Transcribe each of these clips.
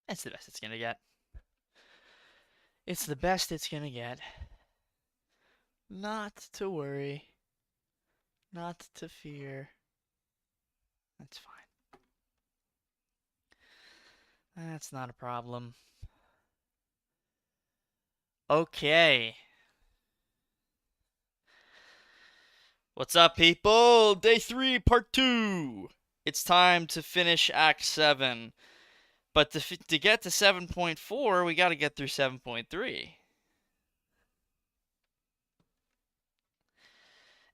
It's the best it's gonna get. It's the best it's gonna get. Not to worry. Not to fear. That's fine. That's not a problem. Okay. What's up, people? Day 3, part 2. It's time to finish Act 7. But to get to 7.4, we gotta get through 7.3.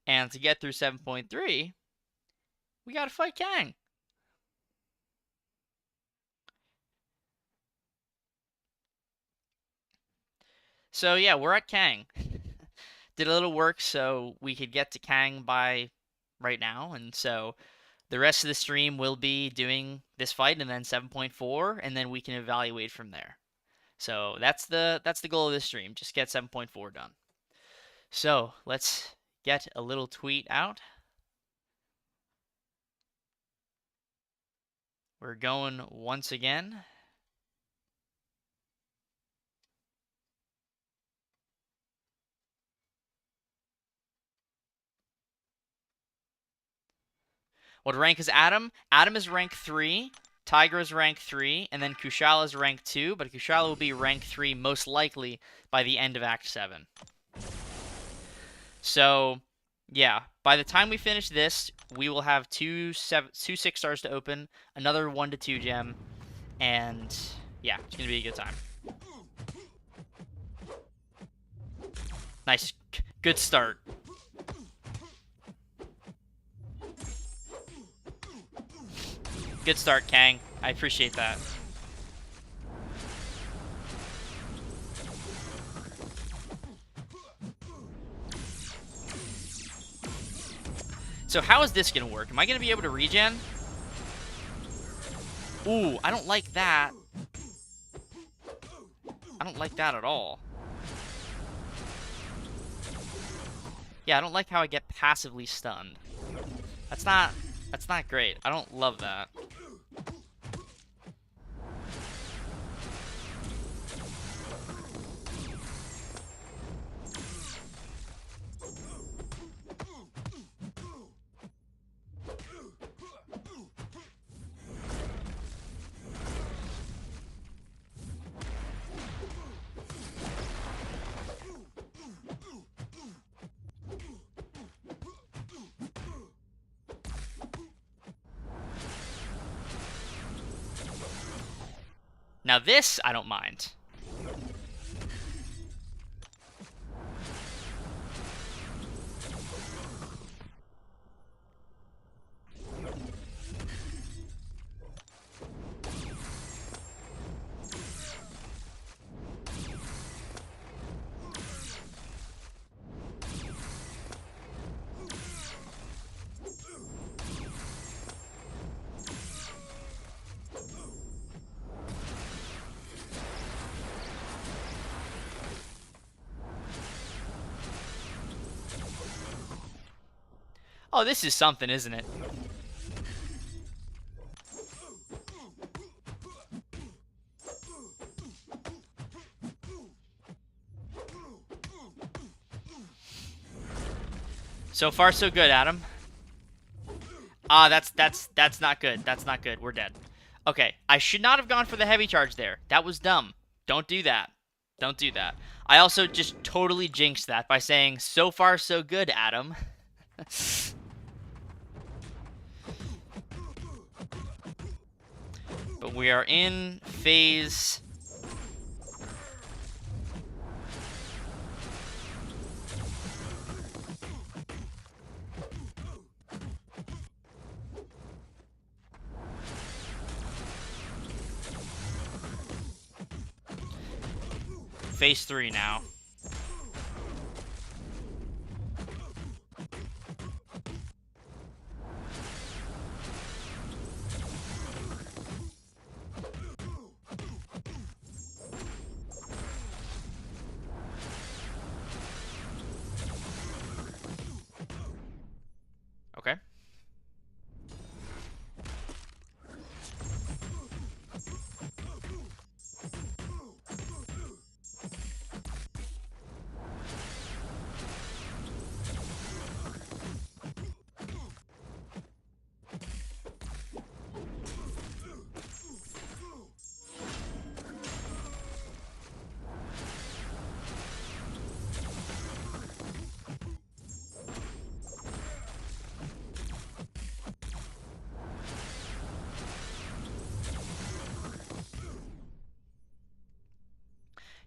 And to get through 7.3, we gotta fight Kang. So yeah, we're at Kang. Did a little work so we could get to Kang by right now, and so the rest of the stream will be doing this fight and then 7.4, and then we can evaluate from there. So that's the goal of this stream. Just get 7.4 done. So let's get a little tweet out. We're going once again. What rank is Adam? Adam is rank 3, Tiger is rank 3, and then Kushala is rank 2, but Kushala will be rank 3 most likely by the end of Act 7. So, yeah, by the time we finish this, we will have two 6 stars to open, another 1 to 2 gem, and yeah, it's going to be a good time. Nice. Good start. Good start, Kang. I appreciate that. So how is this going to work? Am I going to be able to regen? Ooh, I don't like that. I don't like that at all. Yeah, I don't like how I get passively stunned. That's not great. I don't love that. Now this, I don't mind. Oh, this is something, isn't it? So far, so good, Adam. Ah, that's not good. That's not good. We're dead. Okay, I should not have gone for the heavy charge there. That was dumb. Don't do that. Don't do that. I also just totally jinxed that by saying, so far, so good, Adam. But we are in phase... Phase 3 now. Okay.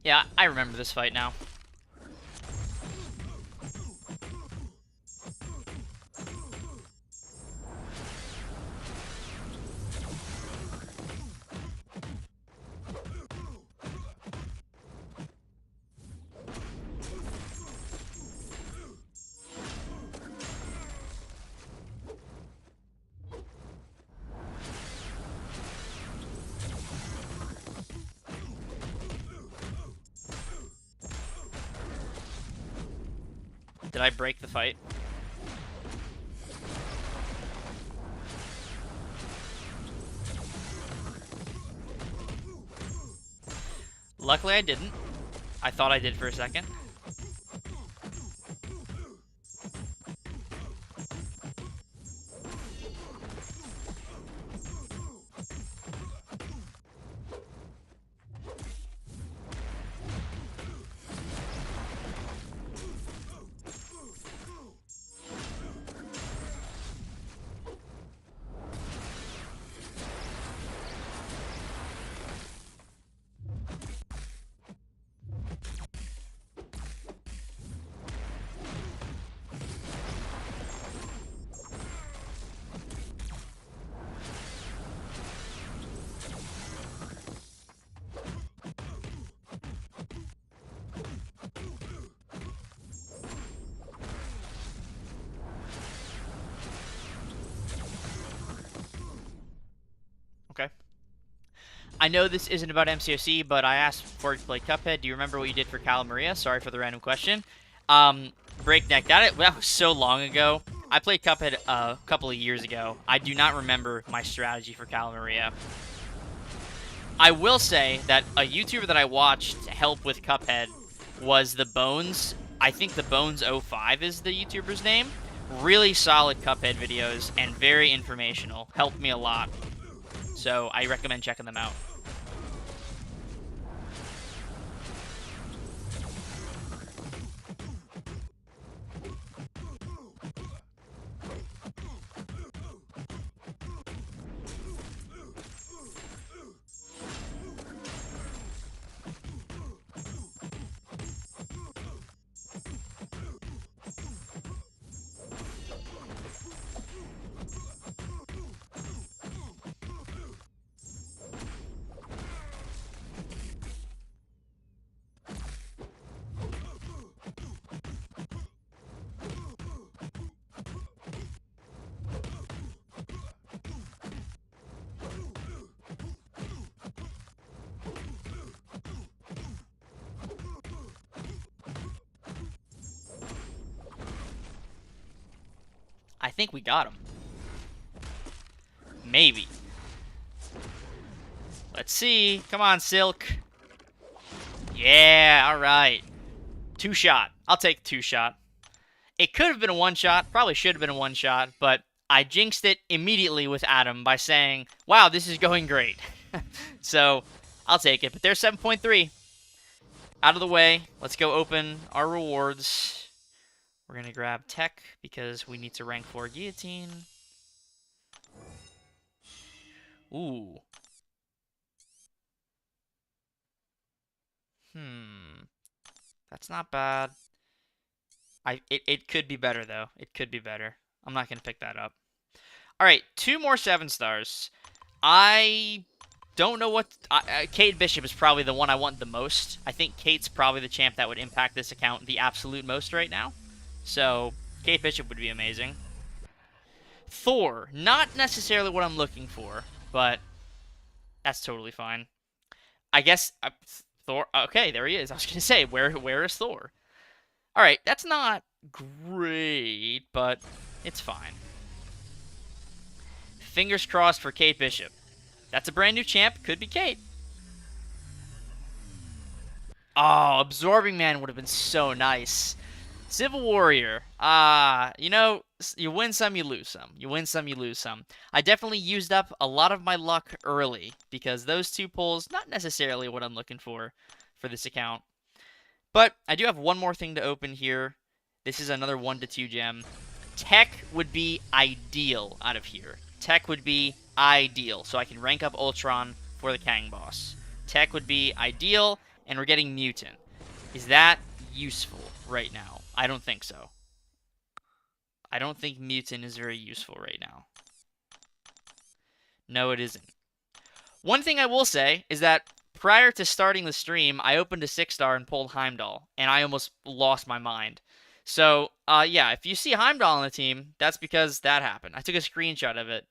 Yeah, I remember this fight now. Did I break the fight? Luckily I didn't. I thought I did for a second. Okay. I know this isn't about MCOC, but I asked before you played Cuphead, do you remember what you did for Cal Maria? Sorry for the random question. Breakneck, that was so long ago. I played Cuphead a couple of years ago. I do not remember my strategy for Cal Maria. I will say that a YouTuber that I watched help with Cuphead was the Bones. I think the Bones05 is the YouTuber's name. Really solid Cuphead videos and very informational. Helped me a lot. So I recommend checking them out. I think we got him. Maybe. Let's see. Come on, Silk. Yeah, alright. Two-shot. I'll take two-shot. It could have been a one-shot. Probably should have been a one-shot, but I jinxed it immediately with Adam by saying, wow, this is going great. So, I'll take it. But there's 7.3. Out of the way. Let's go open our rewards. We're going to grab Tech because we need to rank 4 Guillotine. Ooh. That's not bad. It could be better, though. It could be better. I'm not going to pick that up. Alright, 2 more 7 stars. I don't know what... Kate Bishop is probably the one I want the most. I think Kate's probably the champ that would impact this account the absolute most right now. So, Kate Bishop would be amazing. Thor. Not necessarily what I'm looking for, but that's totally fine. I guess... Thor... Okay, there he is. I was going to say, where is Thor? Alright, that's not great, but it's fine. Fingers crossed for Kate Bishop. That's a brand new champ. Could be Kate. Oh, Absorbing Man would have been so nice. Civil Warrior. You know, you win some, you lose some. You win some, you lose some. I definitely used up a lot of my luck early because those 2 pulls, not necessarily what I'm looking for this account. But I do have one more thing to open here. This is another 1 to 2 gem. Tech would be ideal out of here. Tech would be ideal, so I can rank up Ultron for the Kang boss. Tech would be ideal, and we're getting Mutant. Is that useful right now? I don't think so. I don't think Mutant is very useful right now. No, it isn't. One thing I will say is that prior to starting the stream, I opened a 6-star and pulled Heimdall, and I almost lost my mind. So, yeah, if you see Heimdall on the team, that's because that happened. I took a screenshot of it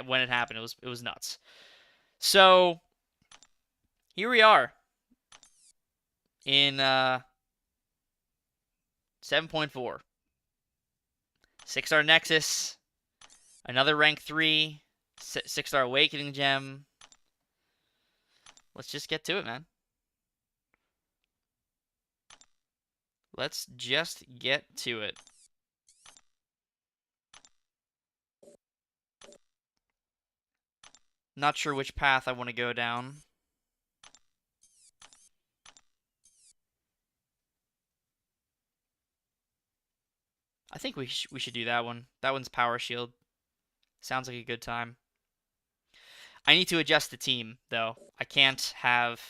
when it happened. It was nuts. So, here we are in 7.4. 6-star Nexus, another rank 3, 6-star Awakening Gem. Let's just get to it, man. Let's just get to it. Not sure which path I want to go down. I think we should do that one. That one's Power Shield. Sounds like a good time. I need to adjust the team, though. I can't have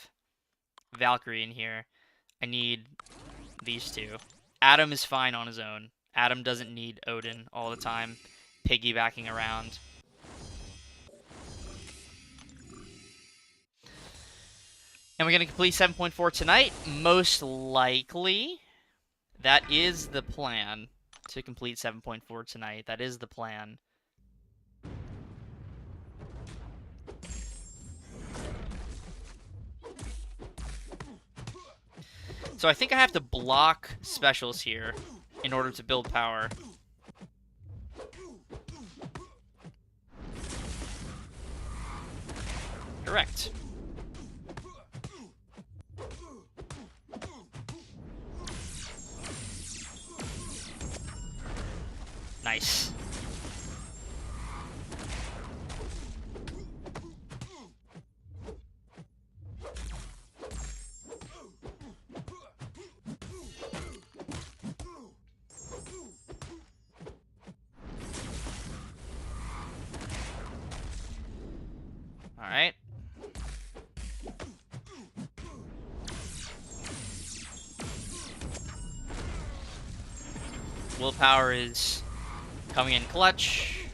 Valkyrie in here. I need these two. Adam is fine on his own. Adam doesn't need Odin all the time, piggybacking around. And we're going to complete 7.4 tonight. Most likely, that is the plan, to complete 7.4 tonight. That is the plan. So I think I have to block specials here in order to build power. Correct. Nice. All right. Willpower is coming in clutch.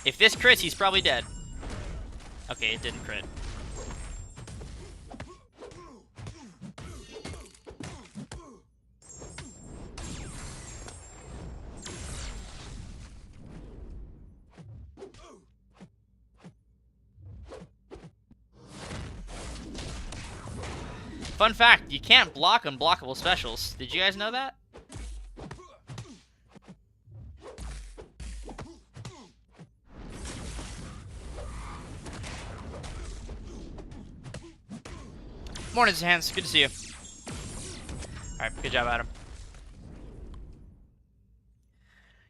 If this crits, he's probably dead. Okay, it didn't crit. Fun fact, you can't block unblockable specials. Did you guys know that? Morning, Hans. Good to see you. Alright, good job, Adam.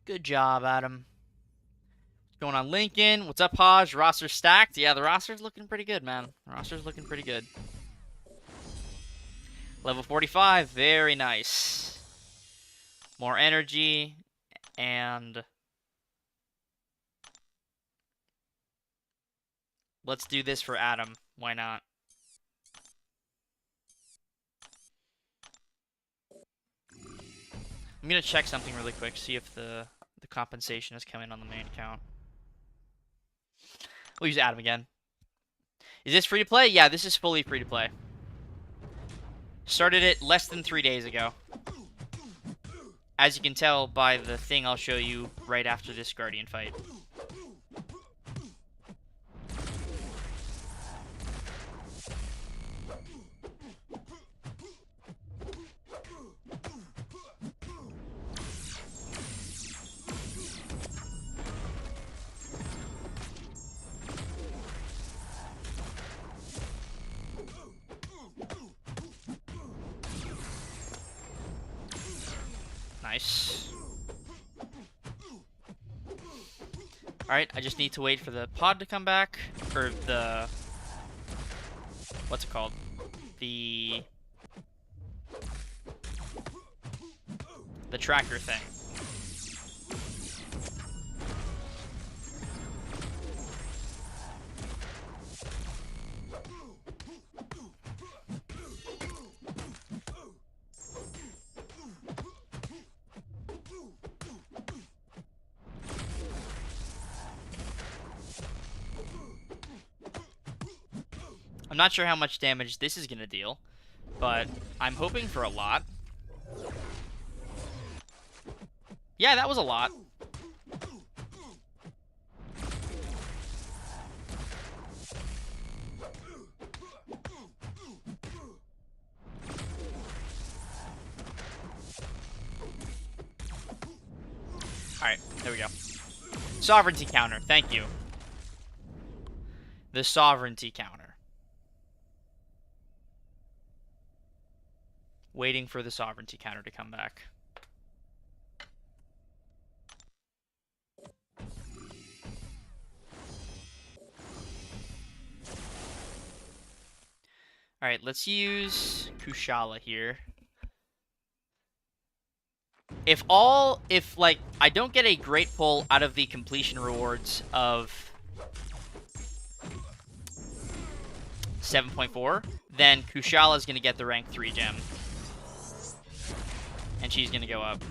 Good job, Adam. What's going on, Lincoln? What's up, Hodge? Roster stacked? Yeah, the roster's looking pretty good, man. The roster's looking pretty good. Level 45, very nice. More energy, and let's do this for Adam. Why not? I'm gonna check something really quick, see if the compensation has come in on the main account. We'll use Adam again. Is this free to play? Yeah, this is fully free to play. Started it less than 3 days ago. As you can tell by the thing I'll show you right after this Guardian fight. Nice. Alright, I just need to wait for the pod to come back. Or the... what's it called? The the tracker thing. I'm not sure how much damage this is going to deal, but I'm hoping for a lot. Yeah, that was a lot. Alright, there we go. Sovereignty counter, thank you. The sovereignty counter. Waiting for the sovereignty counter to come back. Alright, let's use Kushala here. If like, I don't get a great pull out of the completion rewards of 7.4, then Kushala is going to get the rank 3 gem. And she's going to go up.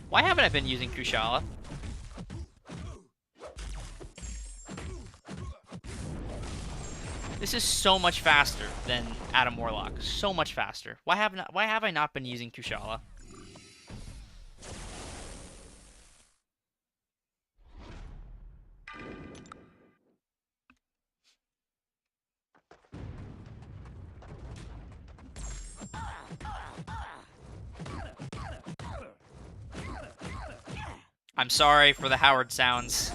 Why haven't I been using Kushala? This is so much faster than Adam Warlock. So much faster. Why have I not been using Kushala? I'm sorry for the Howard sounds.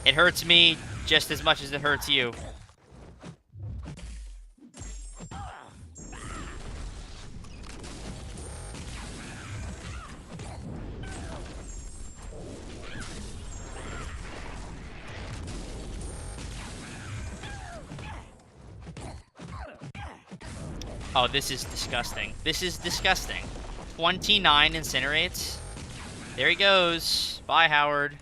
It hurts me just as much as it hurts you. Oh, this is disgusting. This is disgusting. 29 incinerates. There he goes. Bye, Howard.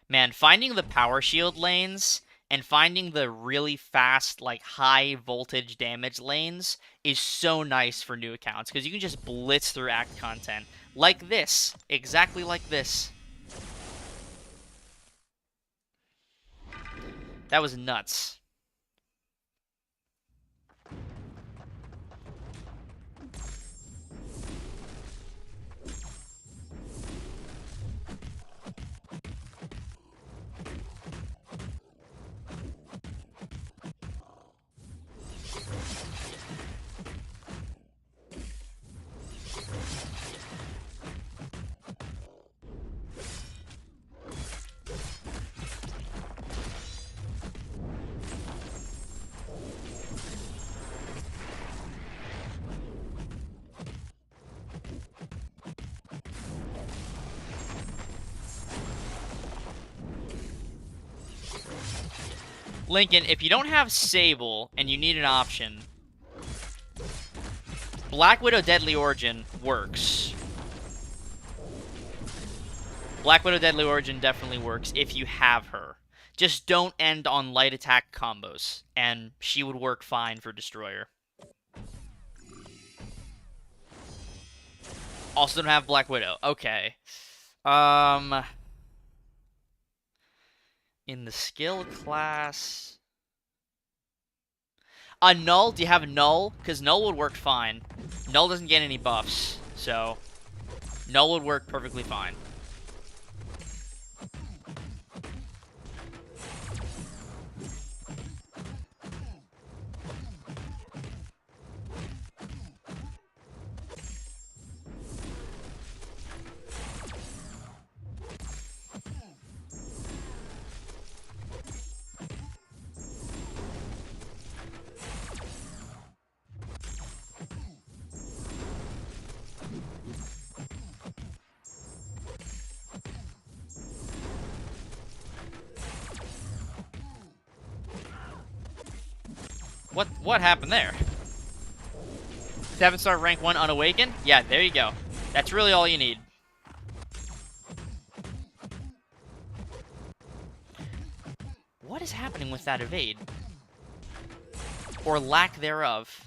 Man, finding the power shield lanes and finding the really fast, like, high voltage damage lanes is so nice for new accounts, because you can just blitz through act content. Like this. Exactly like this. That was nuts. Lincoln, if you don't have Sable and you need an option, Black Widow Deadly Origin works. Black Widow Deadly Origin definitely works if you have her. Just don't end on light attack combos, and she would work fine for Destroyer. Also don't have Black Widow. Okay. In the skill class... Null? Do you have Null? Because Null would work fine. Null doesn't get any buffs, so... Null would work perfectly fine. What happened there? 7-star rank 1 unawakened? Yeah, there you go. That's really all you need. What is happening with that evade? Or lack thereof?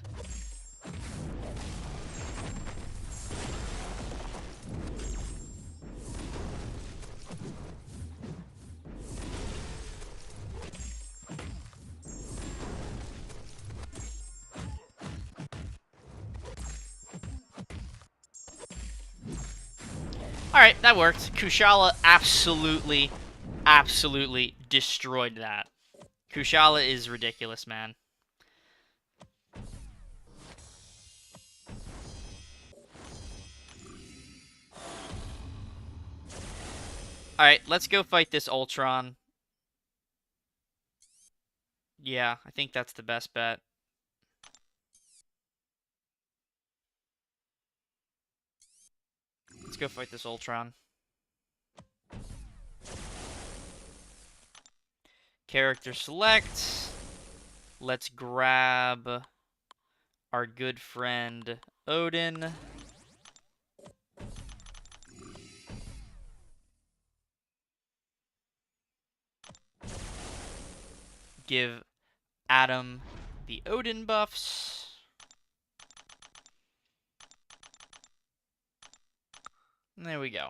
Alright, that worked. Kushala absolutely destroyed that. Kushala is ridiculous, man. Alright, let's go fight this Ultron. Yeah, I think that's the best bet. Let's go fight this Ultron. Character select. Let's grab our good friend Odin. Give Adam the Odin buffs. And there we go.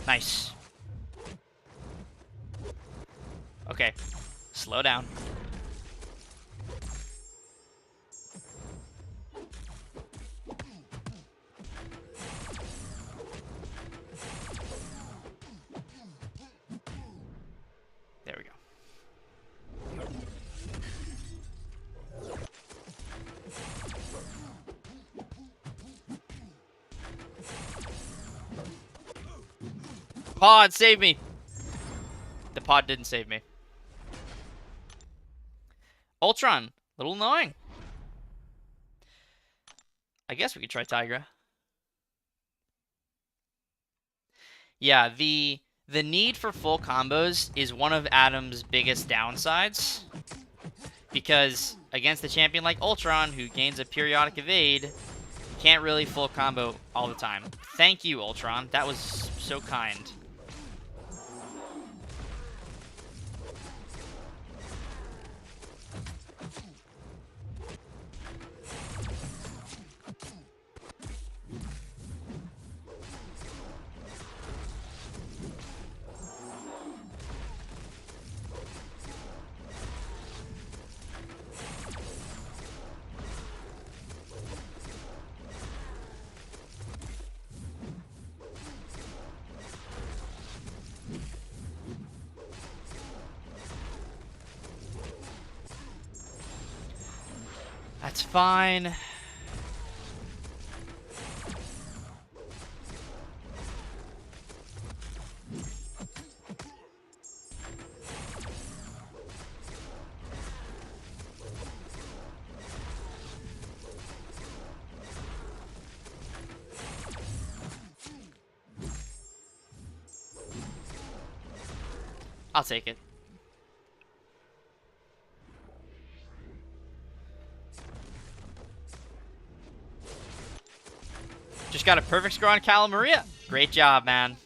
Nice. Okay. Slow down. There we go. Pod, save me! The pod didn't save me. Ultron, little annoying. I guess we could try Tigra. Yeah, the need for full combos is one of Adam's biggest downsides. Because against a champion like Ultron, who gains a periodic evade, you can't really full combo all the time. Thank you, Ultron. That was so kind. That's fine. I'll take it. Just got a perfect score on Calamaria. Great job, man.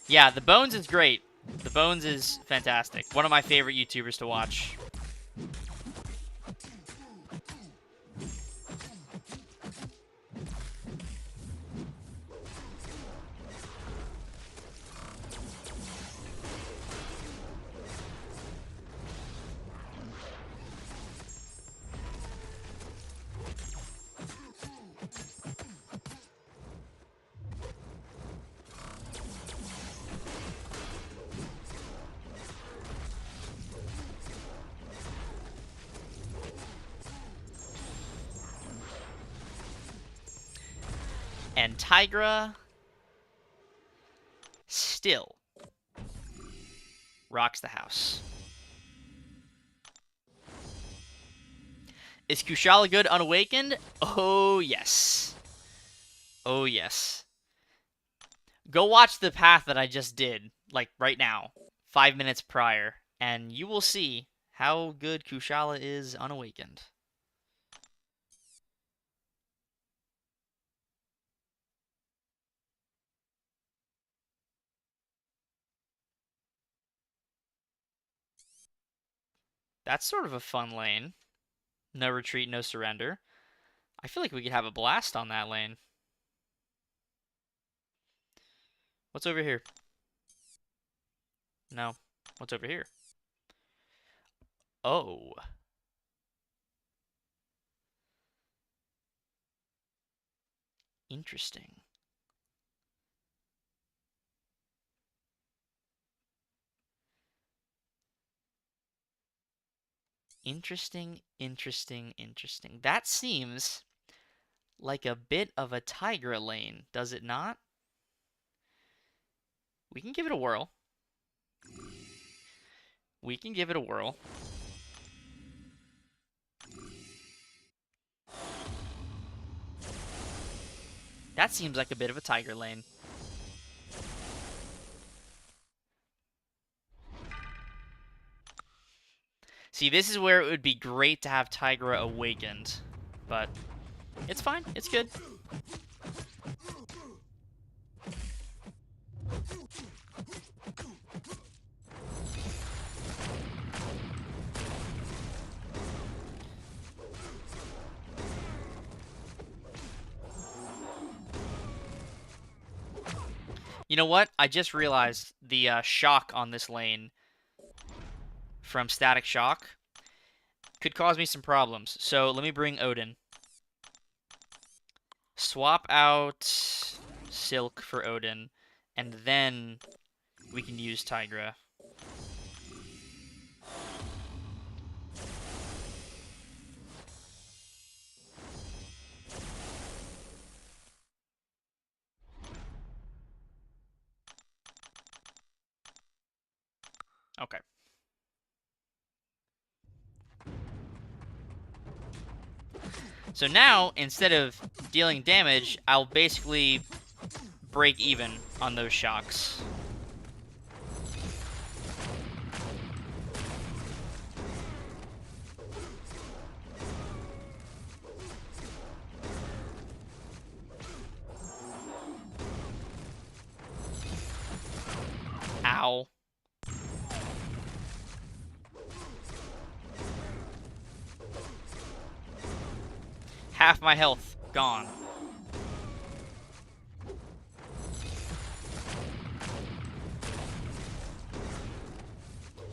Yeah, the Bones is great. The Bones is fantastic. One of my favorite YouTubers to watch. And Tigra still rocks the house. Is Kushala good unawakened? Oh, yes. Oh, yes. Go watch the path that I just did, like right now, 5 minutes prior, and you will see how good Kushala is unawakened. That's sort of a fun lane. No retreat, no surrender. I feel like we could have a blast on that lane. What's over here? No. What's over here? Oh. Interesting. Interesting, interesting, interesting. That seems like a bit of a Tigra lane, does it not? We can give it a whirl. We can give it a whirl. That seems like a bit of a Tiger lane. See, this is where it would be great to have Tigra awakened, but it's fine. It's good. You know what? I just realized the shock on this lane from Static Shock could cause me some problems. So let me bring Odin. Swap out Silk for Odin, and then we can use Tigra. Okay. So now, instead of dealing damage, I'll basically break even on those shocks. Ow. Half my health gone.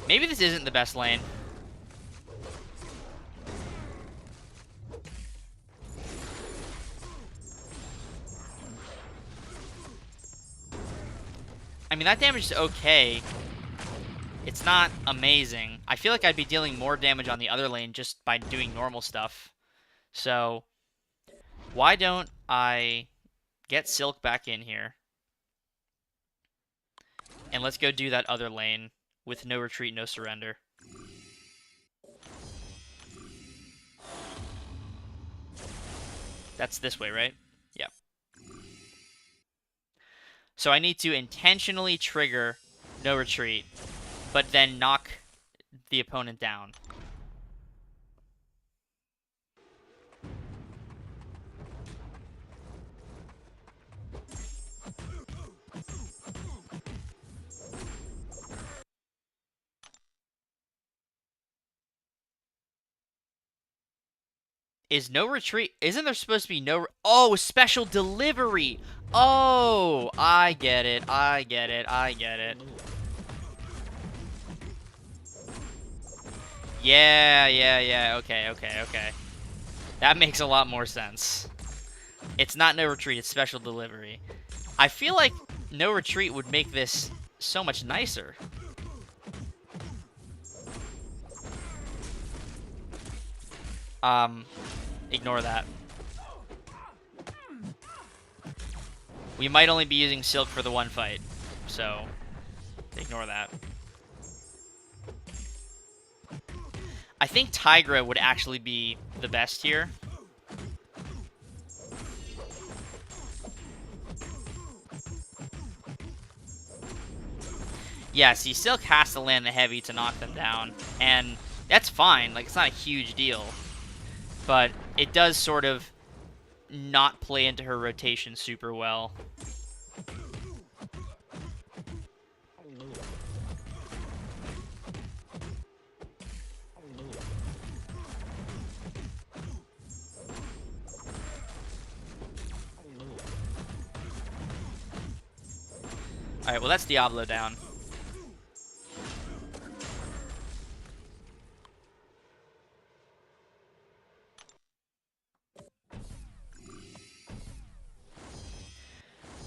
Maybe this isn't the best lane. I mean, that damage is okay. It's not amazing. I feel like I'd be dealing more damage on the other lane just by doing normal stuff. So, why don't I get Silk back in here? And let's go do that other lane with no retreat, no surrender. That's this way, right? Yeah. So I need to intentionally trigger no retreat, but then knock the opponent down. Is no retreat... Isn't there supposed to be no... Oh, special delivery! Oh, I get it. I get it. I get it. Yeah. Okay. That makes a lot more sense. It's not no retreat, it's special delivery. I feel like no retreat would make this so much nicer. Ignore that. We might only be using Silk for the one fight, so Ignore that. I think Tigra would actually be the best here. Yes, he still has to land the heavy to knock them down, and that's fine. Like, it's not a huge deal, but it does sort of not play into her rotation super well. Alright, well, that's Diablo down.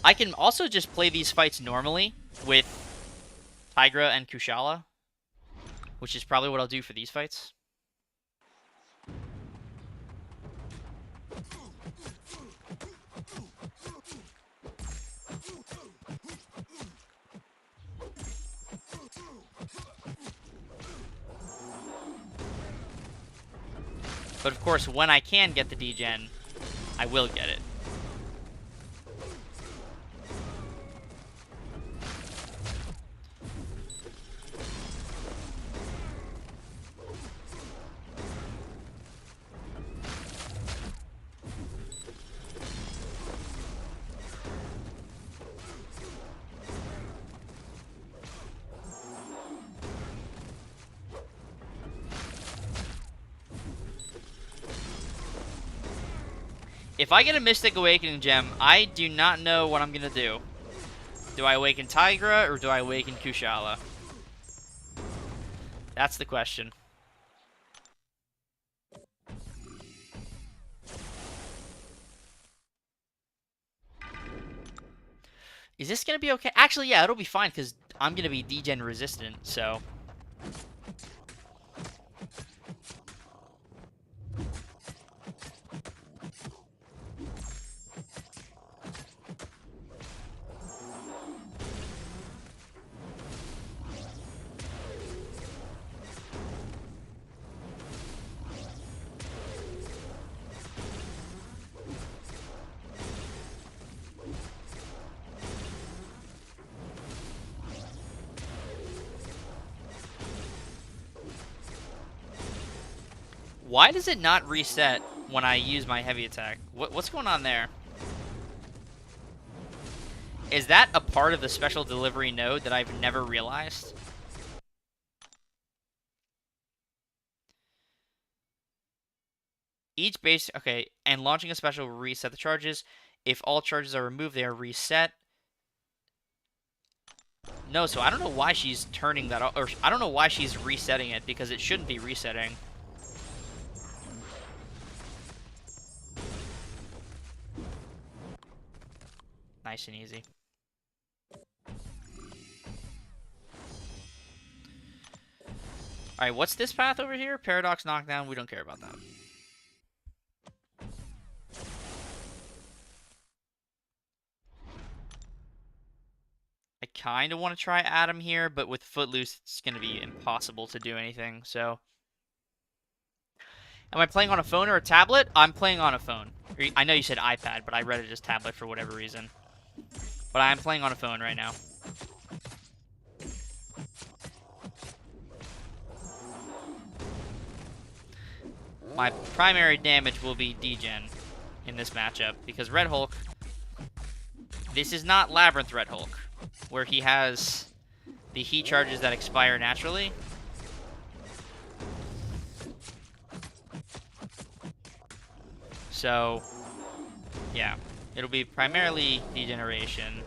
I can also just play these fights normally with Tigra and Kushala, which is probably what I'll do for these fights. But of course, when I can get the degen, I will get it. If I get a Mystic Awakening Gem, I do not know what I'm going to do. Do I awaken Tigra, or do I awaken Kushala? That's the question. Is this going to be okay? Actually, yeah, it'll be fine, because I'm going to be degen resistant, so... Why does it not reset when I use my heavy attack? What's going on there? Is that a part of the special delivery node that I've never realized? Each base... Okay, and launching a special will reset the charges. If all charges are removed, they are reset. No, so I don't know why she's turning that off. Or I don't know why she's resetting it, because it shouldn't be resetting. Nice and easy. Alright, what's this path over here? Paradox knockdown. We don't care about that. I kind of want to try Adam here, but with Footloose, it's going to be impossible to do anything, so... Am I playing on a phone or a tablet? I'm playing on a phone. I know you said iPad, but I read it as tablet for whatever reason. But I am playing on a phone right now. My primary damage will be degen in this matchup, because Red Hulk... This is not Labyrinth Red Hulk, where he has the heat charges that expire naturally. So, yeah, it'll be primarily degeneration.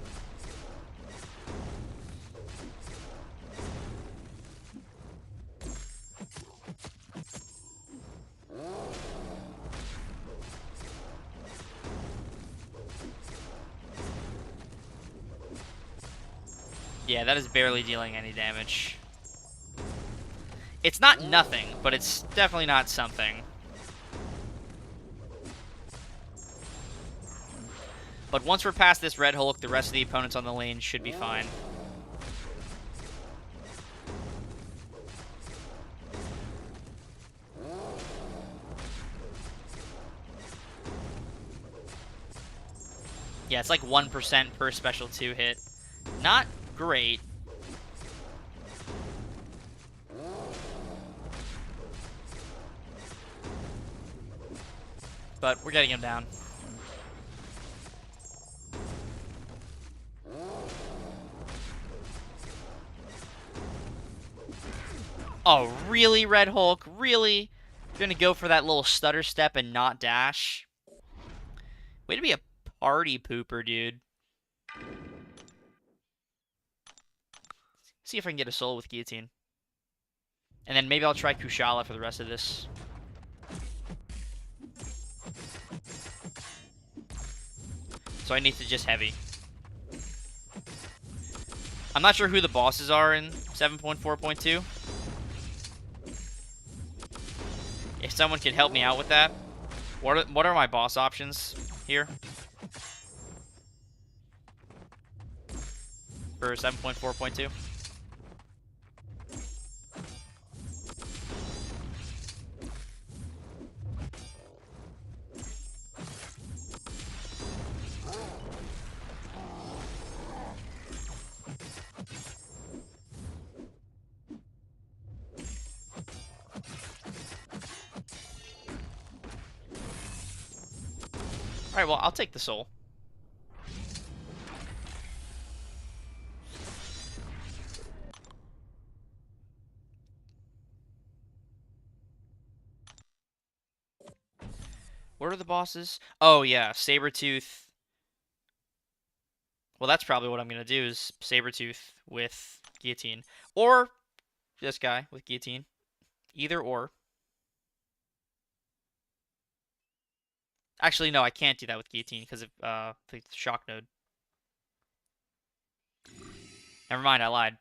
Yeah, that is barely dealing any damage. It's not nothing, but it's definitely not something. But once we're past this Red Hulk, the rest of the opponents on the lane should be fine. Yeah, it's like 1% per special 2 hit. Not great. But we're getting him down. Oh, really, Red Hulk? Really? You're gonna go for that little stutter step and not dash? Way to be a party pooper, dude. See if I can get a soul with Guillotine. And then maybe I'll try Kushala for the rest of this. So I need to just heavy. I'm not sure who the bosses are in 7.4.2. If someone could help me out with that. What are my boss options here? For 7.4.2? Alright, well, I'll take the soul. What are the bosses? Oh, yeah, Sabretooth. Well, that's probably what I'm going to do is Sabretooth with Guillotine. Or this guy with Guillotine. Either or. Actually, no, I can't do that with Guillotine because of the shock node. Never mind, I lied.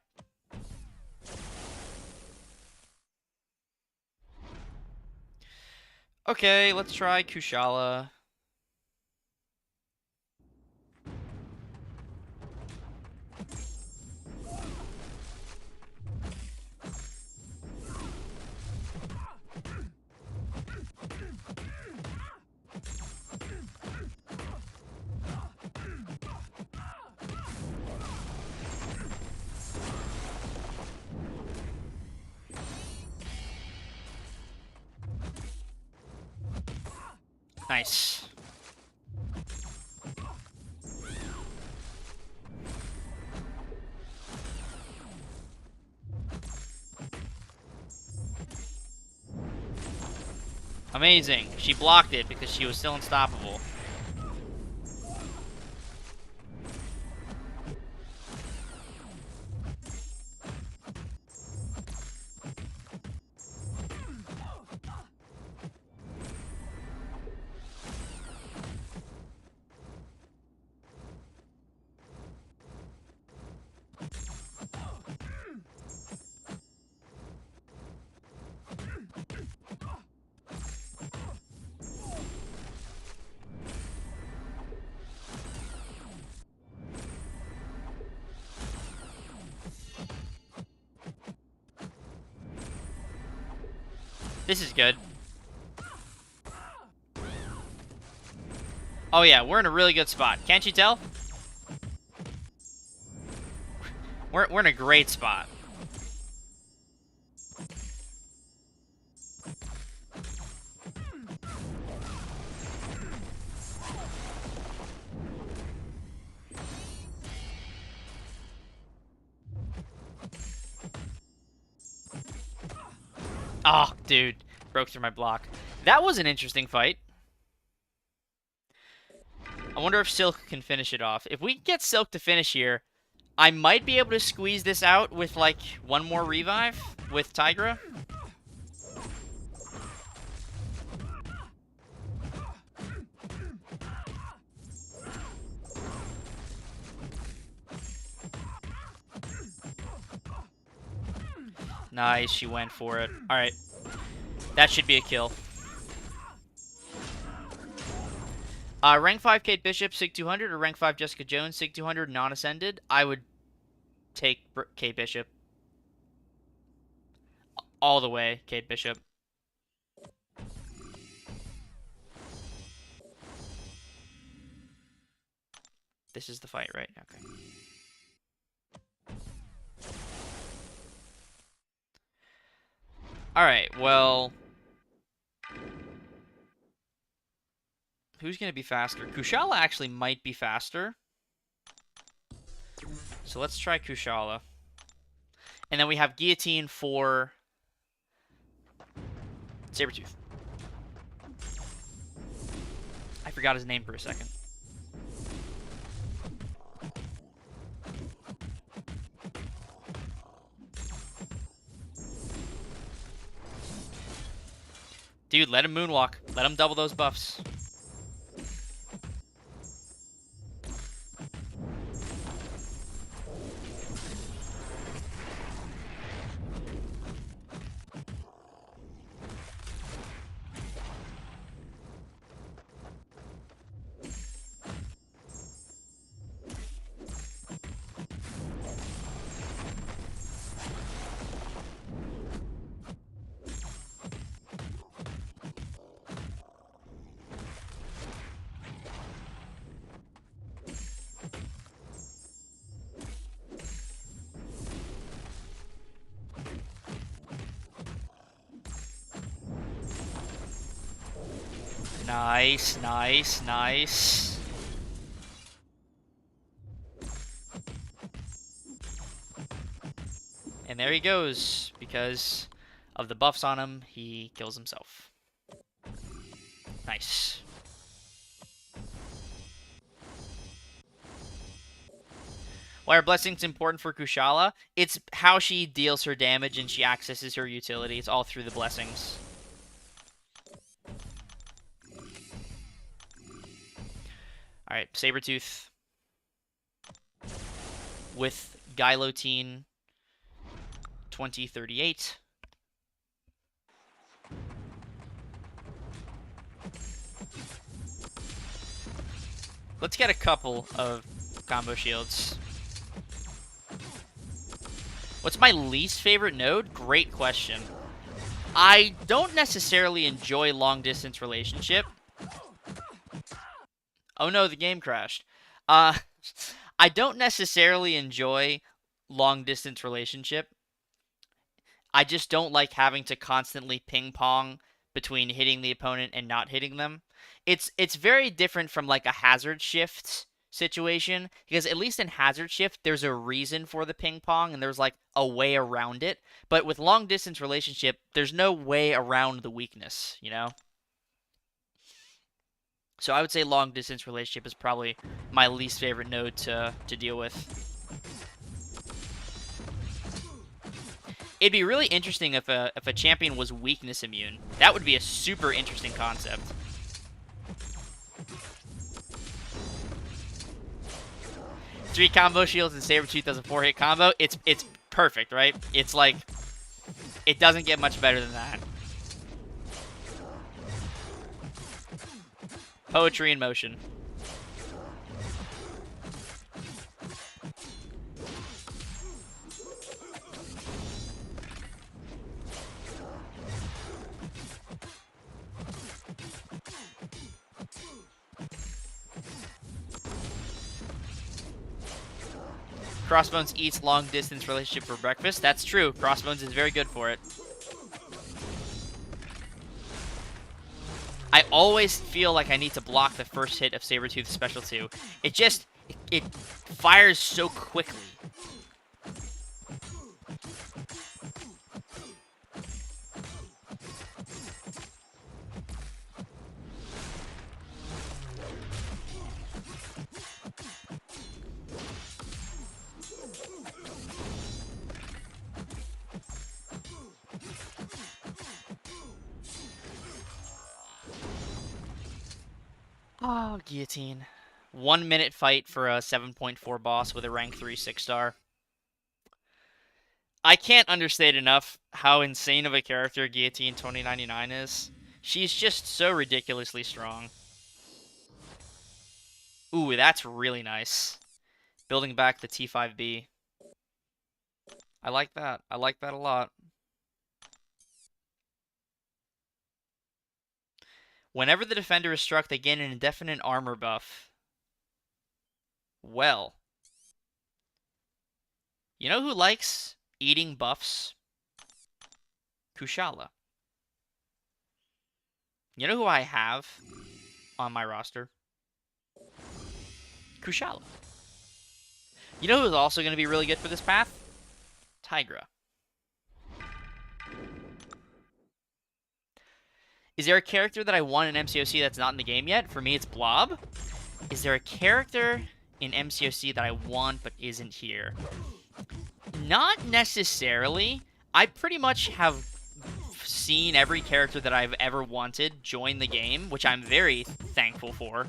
Okay, let's try Kushala. Nice. Amazing. She blocked it because she was still unstoppable. This is good. Oh yeah, we're in a really good spot. Can't you tell? We're in a great spot. Oh, dude. Broke through my block. That was an interesting fight. I wonder if Silk can finish it off. If we get Silk to finish here, I might be able to squeeze this out with, like, one more revive with Tigra. Nice, she went for it. Alright. That should be a kill. Rank 5 Kate Bishop, Sig 200, or rank 5 Jessica Jones, Sig 200, non-ascended? I would take Kate Bishop. All the way, Kate Bishop. This is the fight, right? Okay. Alright, well... Who's going to be faster? Kushala actually might be faster. So let's try Kushala. And then we have Guillotine for Sabretooth. I forgot his name for a second. Dude, let him moonwalk. Let him double those buffs. Nice, nice, nice. And there he goes. Because of the buffs on him, he kills himself. Nice. Why are blessings important for Kushala? It's how she deals her damage and she accesses her utility. It's all through the blessings. Alright, Sabretooth with Guillotine 2038. Let's get a couple of combo shields. What's my least favorite node? Great question. I don't necessarily enjoy long-distance relationship. Oh no, the game crashed. Uh, I don't necessarily enjoy long-distance relationship. I just don't like having to constantly ping-pong between hitting the opponent and not hitting them. It's very different from like a hazard shift situation, because at least in hazard shift there's a reason for the ping pong and there's like a way around it, but with long distance relationship there's no way around the weakness, you know? So I would say long distance relationship is probably my least favorite node to deal with. It'd be really interesting if a champion was weakness immune. That would be a super interesting concept. Three combo shields and Sabretooth does a 4-hit combo. It's perfect, right? It's like, it doesn't get much better than that. Poetry in motion. Crossbones eats long distance relationship for breakfast. That's true. Crossbones is very good for it. I always feel like I need to block the first hit of Sabretooth's Special 2. It just, it fires so quickly. Oh, Guillotine. 1 minute fight for a 7.4 boss with a rank 3 6-star. I can't understate enough how insane of a character Guillotine 2099 is. She's just so ridiculously strong. Ooh, that's really nice. Building back the T5B. I like that. I like that a lot. Whenever the defender is struck, they gain an indefinite armor buff. Well, you know who likes eating buffs? Kushala. You know who I have on my roster? Kushala. You know who's also going to be really good for this path? Tigra. Is there a character that I want in MCOC that's not in the game yet? For me, it's Blob. Is there a character in MCOC that I want but isn't here? Not necessarily. I pretty much have seen every character that I've ever wanted join the game, which I'm very thankful for.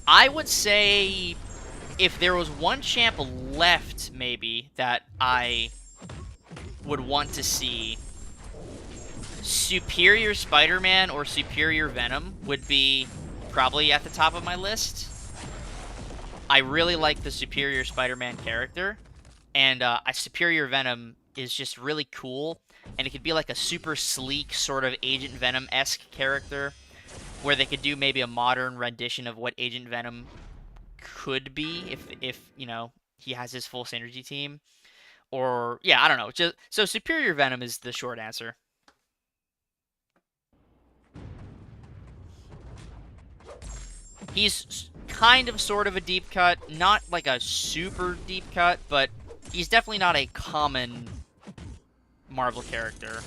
I would say if there was one champ left, maybe, that I would want to see, Superior Spider-Man or Superior Venom would be probably at the top of my list. I really like the Superior Spider-Man character, and a Superior Venom is just really cool, and it could be like a super sleek sort of Agent Venom-esque character, where they could do maybe a modern rendition of what Agent Venom could be if you know, he has his full synergy team. Or, yeah, I don't know. So Superior Venom is the short answer. He's kind of sort of a deep cut, not like a super deep cut, but he's definitely not a common Marvel character.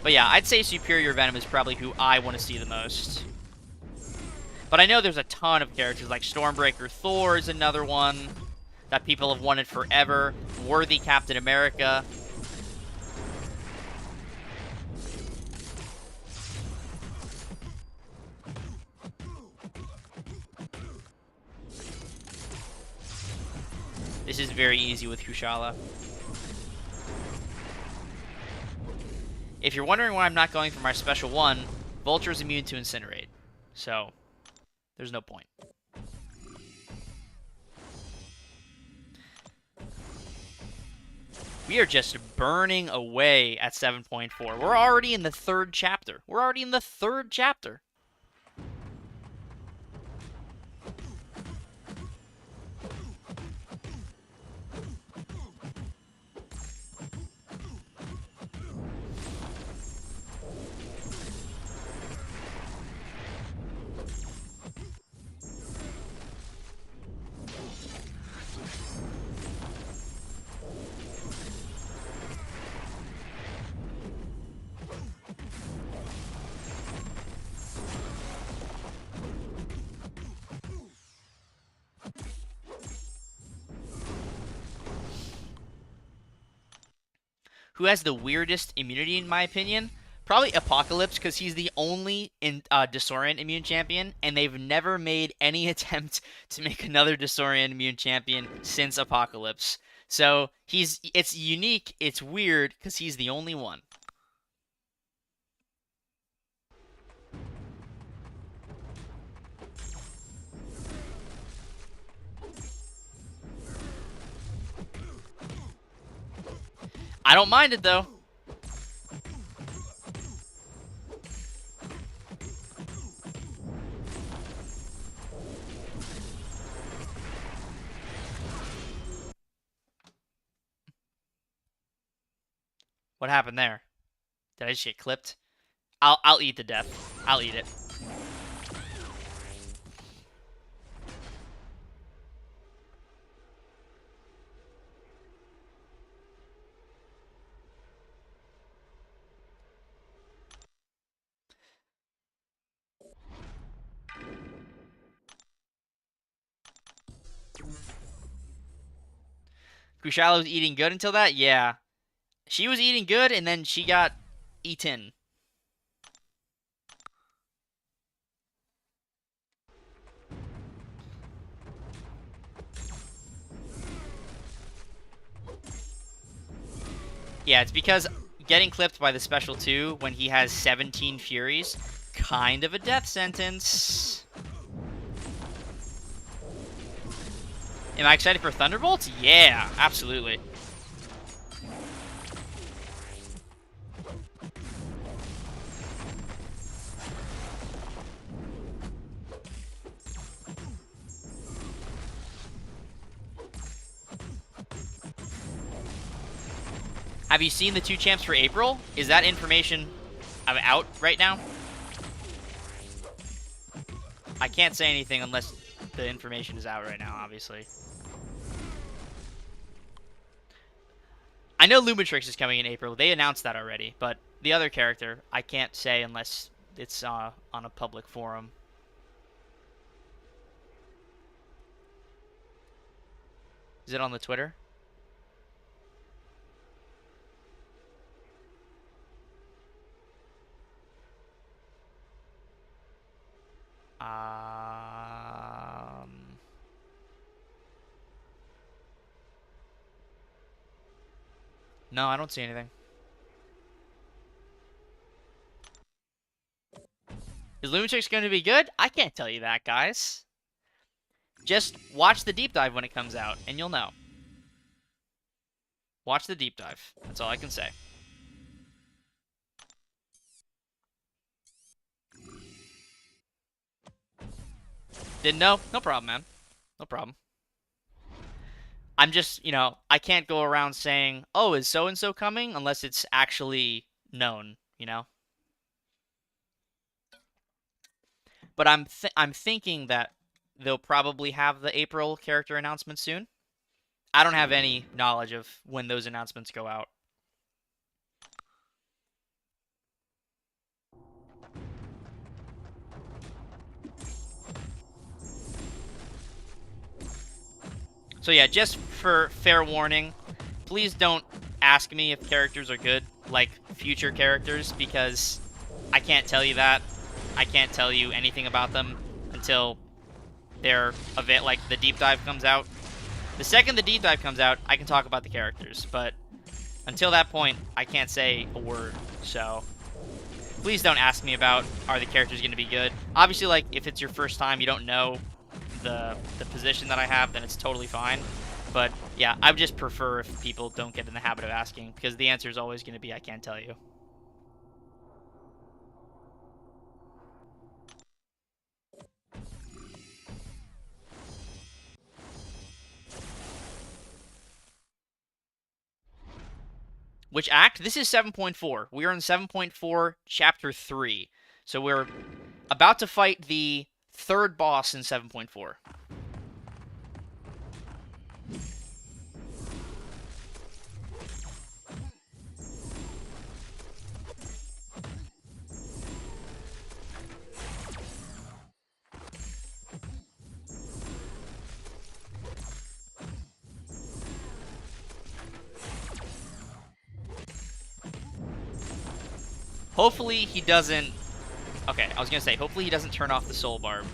But yeah, I'd say Superior Venom is probably who I want to see the most. But I know there's a ton of characters, like Stormbreaker Thor is another one that people have wanted forever. Worthy Captain America. This is very easy with Kushala. If you're wondering why I'm not going for my special one, Vulture is immune to Incinerate. So, there's no point. We are just burning away at 7.4. We're already in the third chapter. Who has the weirdest immunity, in my opinion? Probably Apocalypse, because he's the only Disorient immune champion, and they've never made any attempt to make another Disorient immune champion since Apocalypse. So it's unique, it's weird, because he's the only one. I don't mind it, though. What happened there? Did I just get clipped? I'll eat the death. I'll eat it. Kushala was eating good until that? Yeah. She was eating good, and then she got eaten. Yeah, it's because getting clipped by the special 2 when he has 17 Furies, kind of a death sentence. Am I excited for Thunderbolts? Yeah, absolutely. Have you seen the 2 champs for April? Is that information out right now? I can't say anything unless the information is out right now, obviously. I know Lumitrix is coming in April. They announced that already, but the other character, I can't say unless it's on a public forum. Is it on the Twitter? No, I don't see anything. Is Lumitrix going to be good? I can't tell you that, guys. Just watch the deep dive when it comes out, and you'll know. Watch the deep dive. That's all I can say. Didn't know? No problem, man. No problem. I'm just, I can't go around saying, oh, is so-and-so coming? Unless it's actually known, But I'm thinking that they'll probably have the April character announcement soon. I don't have any knowledge of when those announcements go out. So yeah, just for fair warning, please don't ask me if characters are good, like future characters, because I can't tell you that. I can't tell you anything about them until they're like the deep dive comes out. The second the deep dive comes out, I can talk about the characters, but until that point, I can't say a word. So please don't ask me about, are the characters going to be good? Obviously, like, if it's your first time, you don't know the position that I have, then it's totally fine. But yeah, I would just prefer if people don't get in the habit of asking, because the answer is always going to be, I can't tell you. Which act? This is 7.4. We are in 7.4, Chapter 3. So we're about to fight the third boss in 7.4. Hopefully he doesn't... Okay, I was going to say, hopefully he doesn't turn off the soul barb.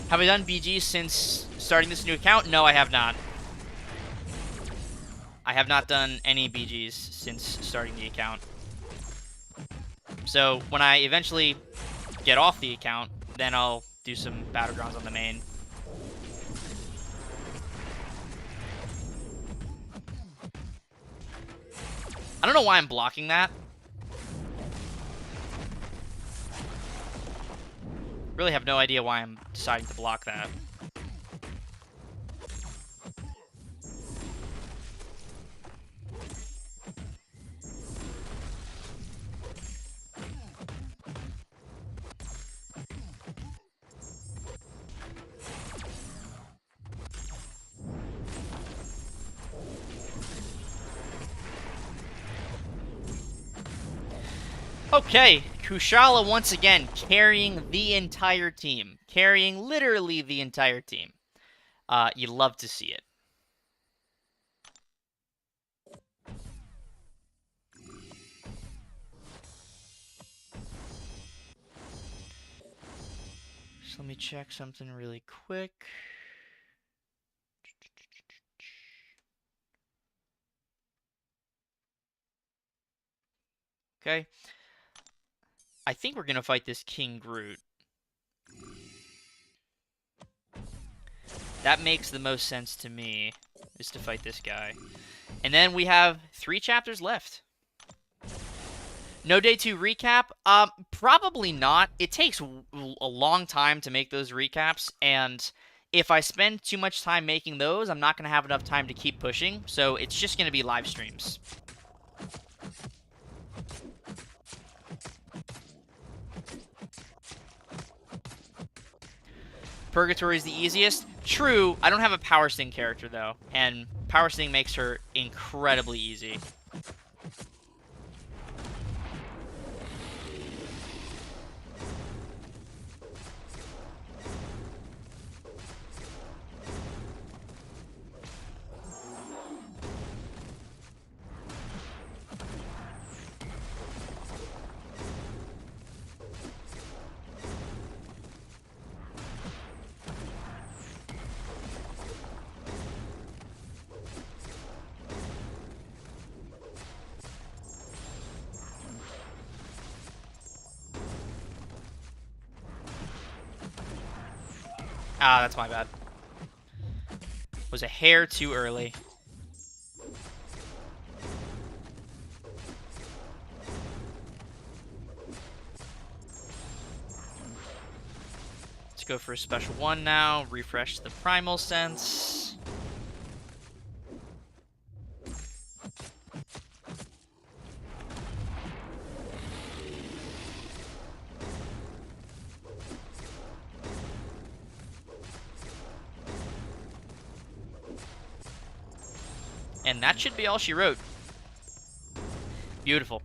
Have I done BG since starting this new account? No, I have not. I have not done any BGs since starting the account. So when I eventually get off the account, then I'll do some battlegrounds on the main. I don't know why I'm blocking that. Really have no idea why I'm deciding to block that. Okay, Kushala once again carrying the entire team. Carrying literally the entire team. You love to see it. Just let me check something really quick. Okay. I think we're going to fight this King Groot. That makes the most sense to me. is to fight this guy. And then we have 3 chapters left. No day 2 recap? Probably not. It takes a long time to make those recaps, and if I spend too much time making those, I'm not going to have enough time to keep pushing, so it's just going to be live streams. Purgatory is the easiest. True, I don't have a Power Sting character, though, and Power Sting makes her incredibly easy. Ah, that's my bad. Was a hair too early. Let's go for a special 1 now. Refresh the primal sense. And that should be all she wrote. Beautiful.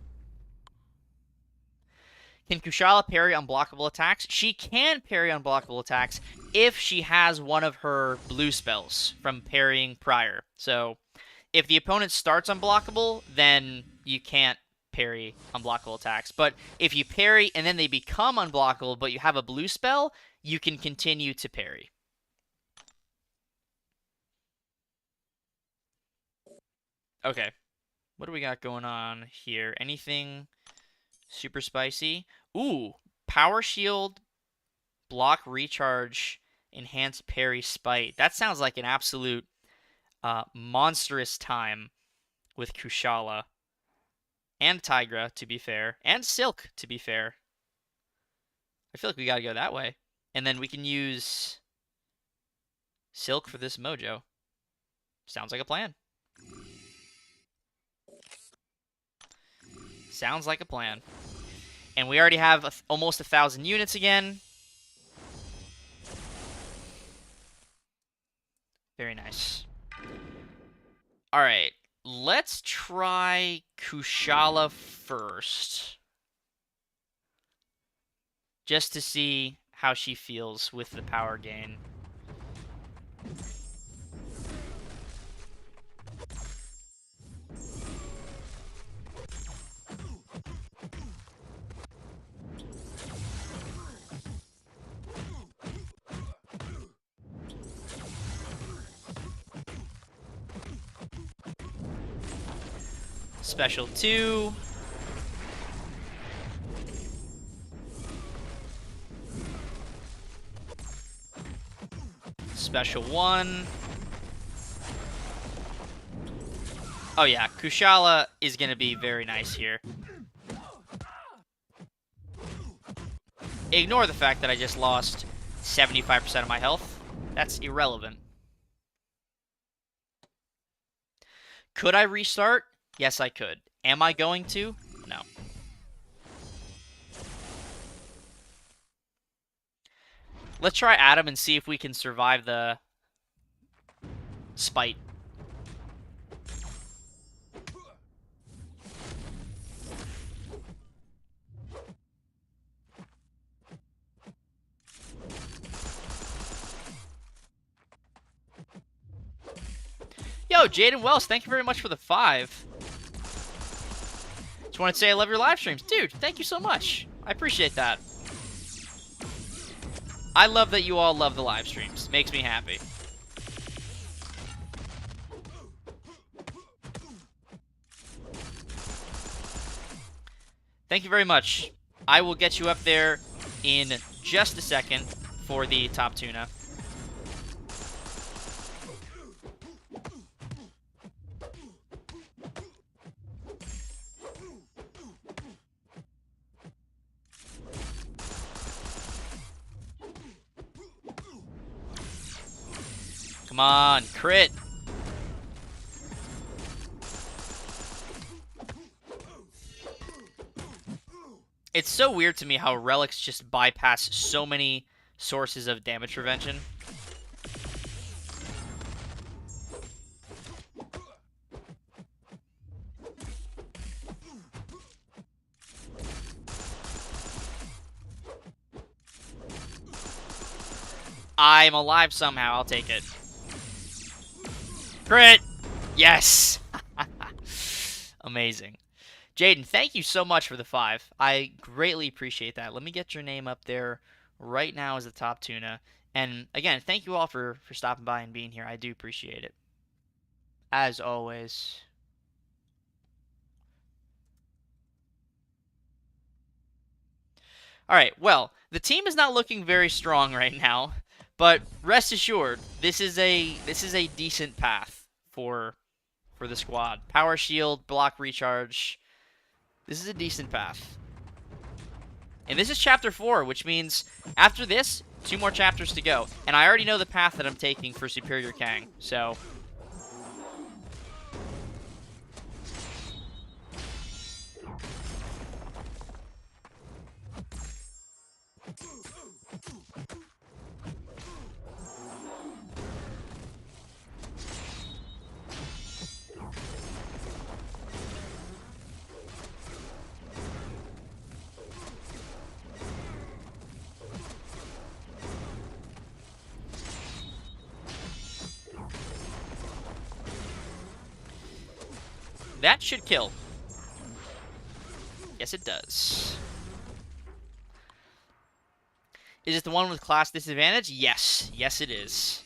Can Kushala parry unblockable attacks? She can parry unblockable attacks if she has one of her blue spells from parrying prior. So if the opponent starts unblockable, then you can't parry unblockable attacks. But if you parry and then they become unblockable, but you have a blue spell, you can continue to parry. Okay. What do we got going on here? Anything super spicy? Ooh, power shield, block recharge, enhanced parry spite. That sounds like an absolute monstrous time with Kushala. And Tigra, to be fair. And Silk, to be fair. I feel like we gotta go that way. And then we can use Silk for this mojo. Sounds like a plan. Sounds like a plan. And we already have almost 1,000 units again. Very nice. Alright, let's try Kushala first. Just to see how she feels with the power gain. Special 2. Special 1. Oh yeah, Kushala is going to be very nice here. Ignore the fact that I just lost 75% of my health. That's irrelevant. Could I restart? Yes, I could. Am I going to? No. Let's try Adam and see if we can survive the spite. Yo, Jaden Wells, thank you very much for the 5. Just want to say I love your live streams. Dude, thank you so much. I appreciate that. I love that you all love the live streams. Makes me happy. Thank you very much. I will get you up there in just a second for the top tuna. Come on, crit. It's so weird to me how relics just bypass so many sources of damage prevention. I'm alive somehow. I'll take it. Crit! Yes! Amazing. Jaden, thank you so much for the 5. I greatly appreciate that. Let me get your name up there right now as the top tuna. And again, thank you all for stopping by and being here. I do appreciate it. As always. Alright, well, the team is not looking very strong right now, but rest assured, this is a decent path for the squad. Power shield, block recharge. This is a decent path. And this is chapter 4, which means after this, 2 more chapters to go. And I already know the path that I'm taking for Superior Kang, so... that should kill. Yes, it does. Is it the one with class disadvantage? Yes. Yes, it is.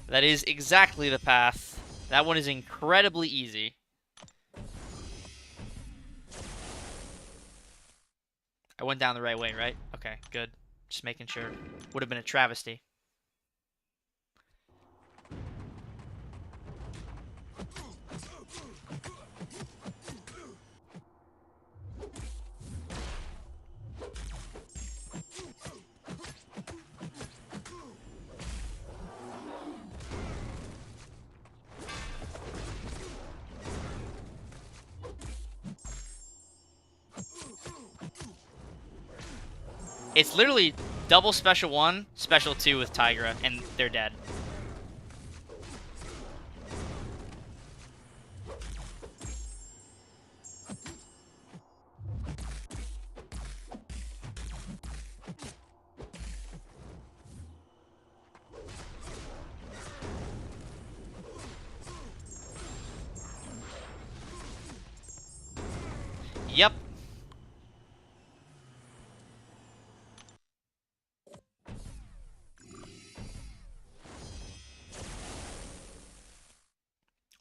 That is exactly the path. That one is incredibly easy. I went down the right way, right? Okay, good. Just making sure. Would have been a travesty. It's literally double special 1, special 2 with Tigra, and they're dead. Yep.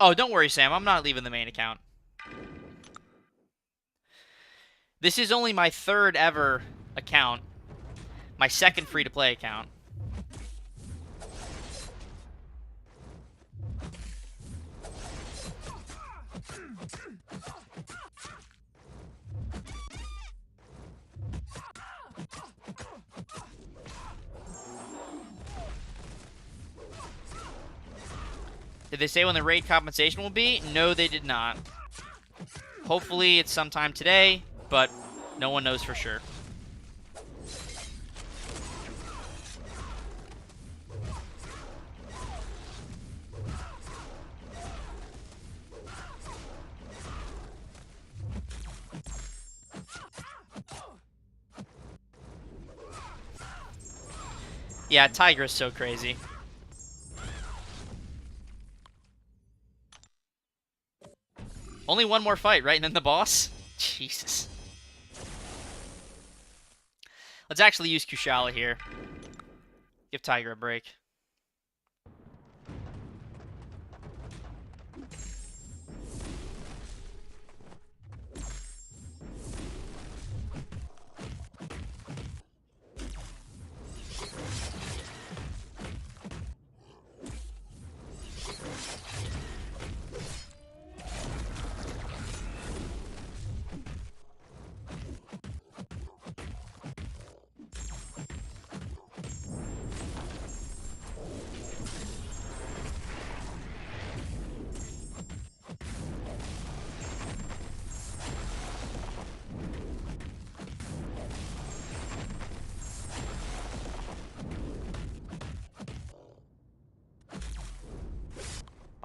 Oh, don't worry, Sam. I'm not leaving the main account. This is only my 3rd ever account. My 2nd free-to-play account. Did they say when the raid compensation will be? No, they did not. Hopefully it's sometime today, but no one knows for sure. Yeah, Tiger's so crazy. Only one more fight, right? And then the boss? Jesus. Let's actually use Kushala here. Give Tiger a break.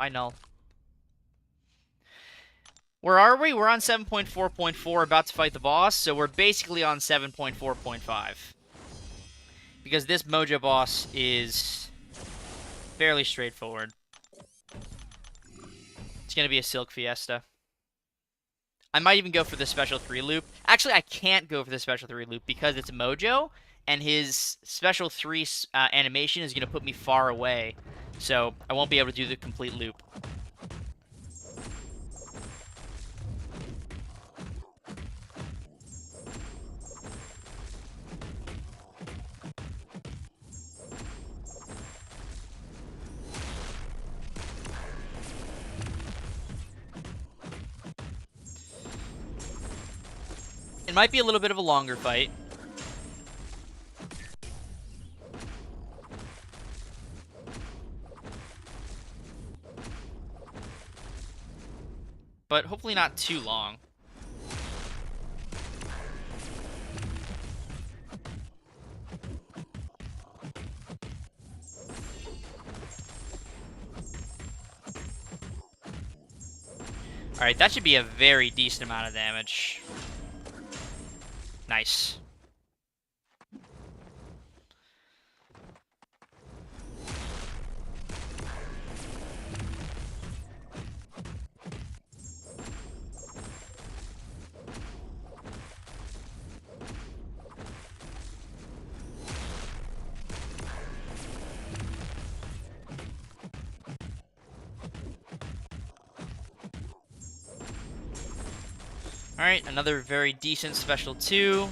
I null. Where are we? We're on 7.4.4, about to fight the boss, so we're basically on 7.4.5. Because this Mojo boss is fairly straightforward. It's going to be a Silk Fiesta. I might even go for the special 3 loop. Actually, I can't go for the special 3 loop because it's Mojo, and his special 3 animation is going to put me far away. So I won't be able to do the complete loop. It might be a little bit of a longer fight. But hopefully not too long. Alright, that should be a very decent amount of damage. Nice. Alright, another very decent special 2.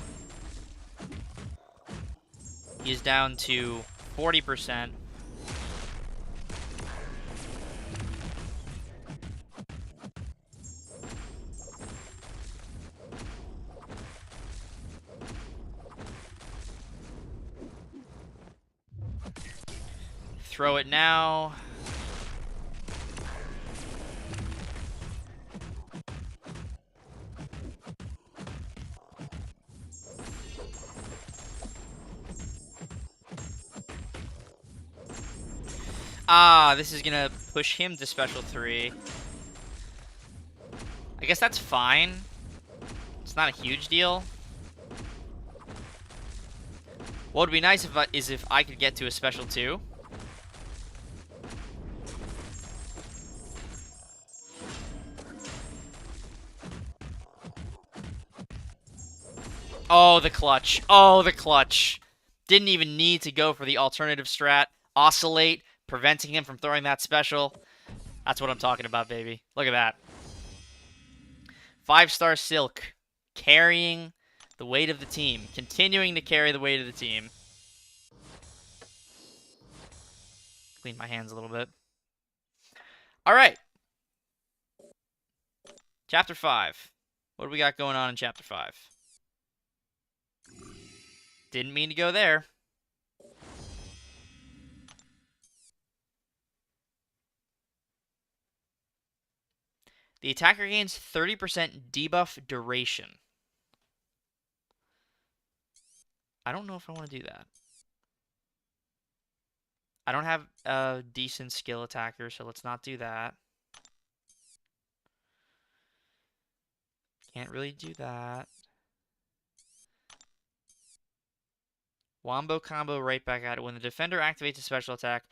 He's down to 40%. Throw it now. Ah, this is gonna push him to special 3. I guess that's fine. It's not a huge deal. What would be nice is if I could get to a special 2. Oh, the clutch. Oh, the clutch. Didn't even need to go for the alternative strat. Oscillate, preventing him from throwing that special. That's what I'm talking about, baby. Look at that. 5-star Silk. Carrying the weight of the team. Continuing to carry the weight of the team. Clean my hands a little bit. Alright. Chapter 5. What do we got going on in Chapter 5? Didn't mean to go there. The attacker gains 30% debuff duration. I don't know if I want to do that. I don't have a decent skill attacker, so let's not do that. Can't really do that. Wombo combo right back at it. When the defender activates a special attack,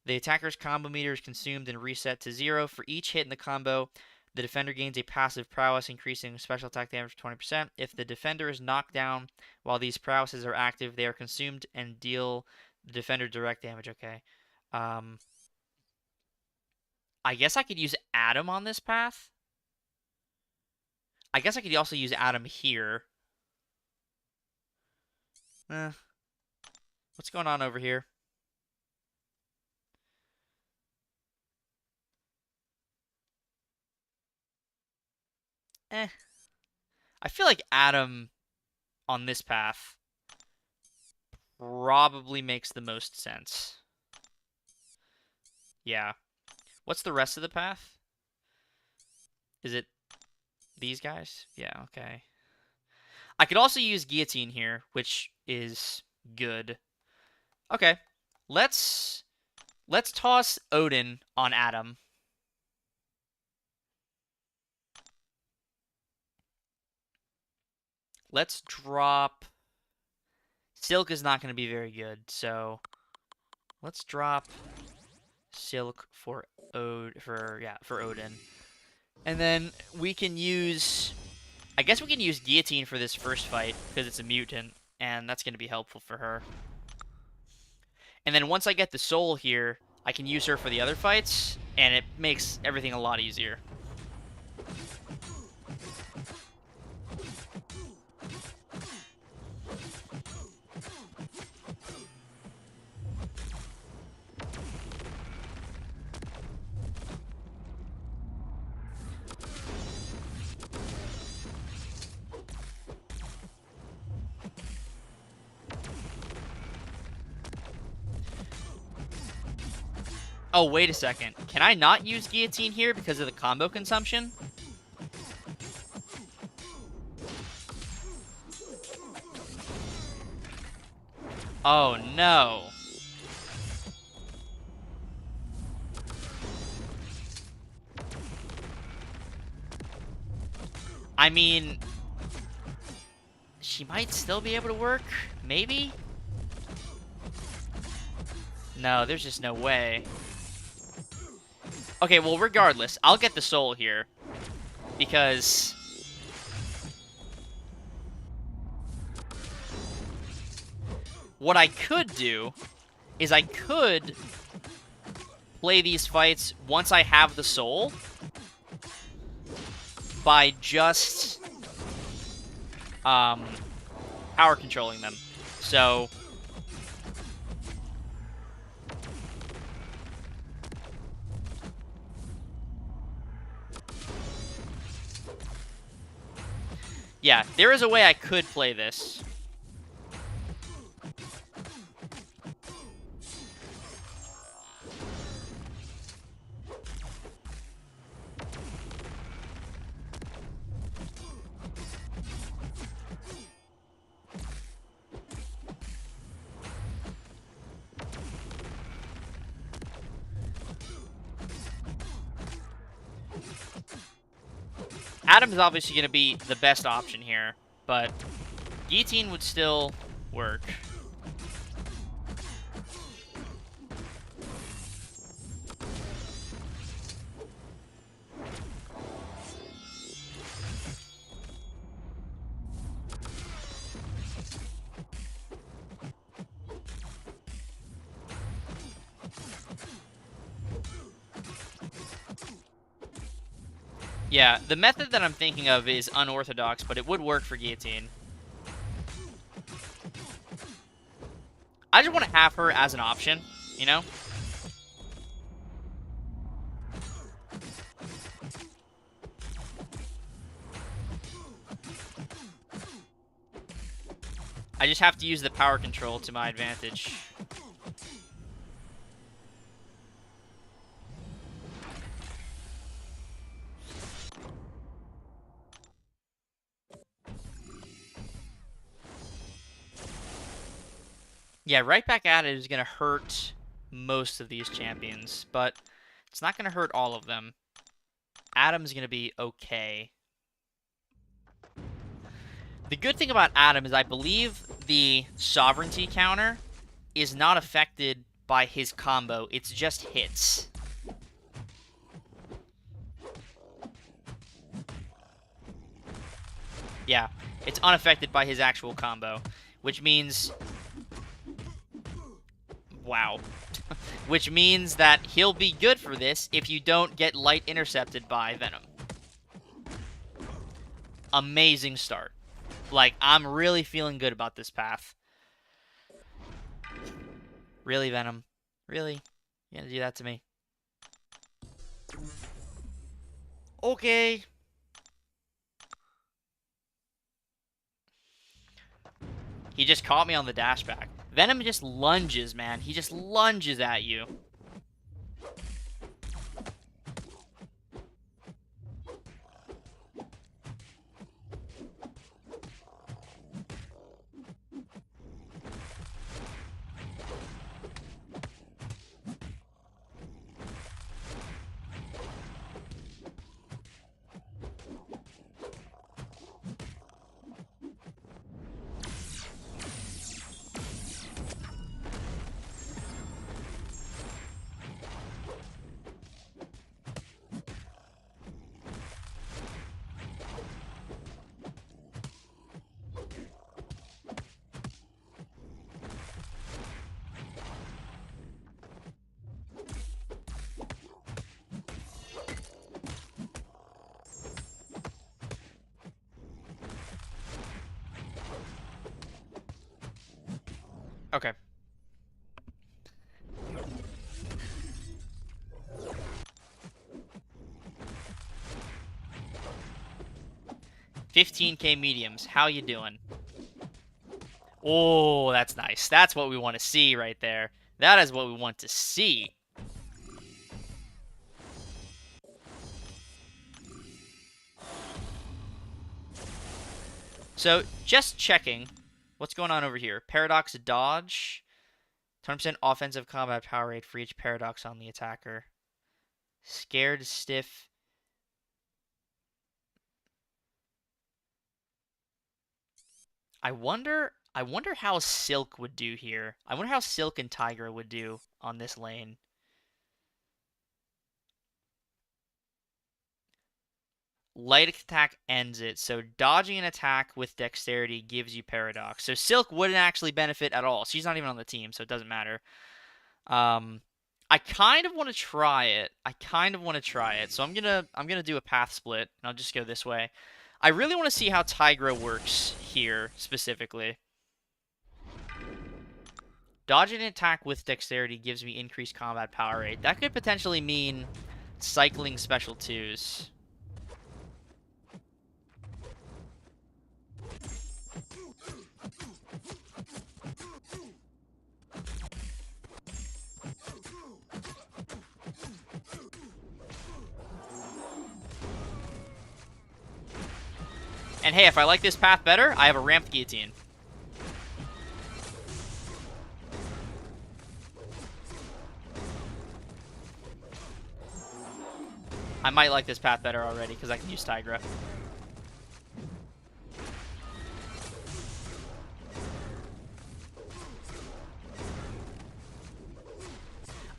the attacker's combo meter is consumed and reset to 0. For each hit in the combo, the defender gains a passive prowess, increasing special attack damage 20%. If the defender is knocked down while these prowesses are active, they are consumed and deal the defender direct damage. Okay. I guess I could use Adam on this path. I guess I could also use Adam here. What's going on over here? I feel like Adam on this path probably makes the most sense. Yeah. What's the rest of the path? Is it these guys? Yeah, okay. I could also use Guillotine here, which is good. Okay. Let's toss Odin on Adam. let's drop... Silk is not going to be very good, so let's drop Silk for Odin. And then we can use... I guess we can use Guillotine for this first fight, because it's a mutant, and that's going to be helpful for her. And then once I get the soul here, I can use her for the other fights, and it makes everything a lot easier. Oh, wait a second. Can I not use Guillotine here because of the combo consumption? Oh, no. I mean... She might still be able to work? Maybe? No, there's just no way. Okay, well, regardless, I'll get the soul here. Because... what I could do is I could play these fights once I have the soul by just power controlling them. So yeah, there is a way I could play this. Adam's obviously going to be the best option here, but Guillotine would still work. Yeah, the method that I'm thinking of is unorthodox, but it would work for Guillotine. I just want to have her as an option, you know? I just have to use the power control to my advantage. Yeah, right back at it is going to hurt most of these champions, but it's not going to hurt all of them. Adam's going to be okay. The good thing about Adam is I believe the sovereignty counter is not affected by his combo. It's just hits. Yeah, it's unaffected by his actual combo, which means... Wow. Which means that he'll be good for this if you don't get light intercepted by Venom. Amazing start. Like, I'm really feeling good about this path. Really, Venom? Really? You gonna do that to me? Okay. He just caught me on the dash back. Venom just lunges, man. He just lunges at you. Okay. $15K mediums. How you doing? Oh, that's nice. That's what we want to see right there. That is what we want to see. So, just checking. What's going on over here? Paradox dodge. 20% offensive combat power rate for each paradox on the attacker. Scared, stiff. I wonder how Silk would do here. I wonder how Silk and Tigra would do on this lane. Light attack ends it, so dodging an attack with dexterity gives you paradox. So Silk wouldn't actually benefit at all. She's not even on the team, so it doesn't matter. I kind of want to try it. So I'm gonna do a path split, and I'll just go this way. I really want to see how Tigra works here specifically. Dodging an attack with dexterity gives me increased combat power rate. That could potentially mean cycling special twos. And hey, if I like this path better, I have a ramped guillotine. I might like this path better already because I can use Tigra.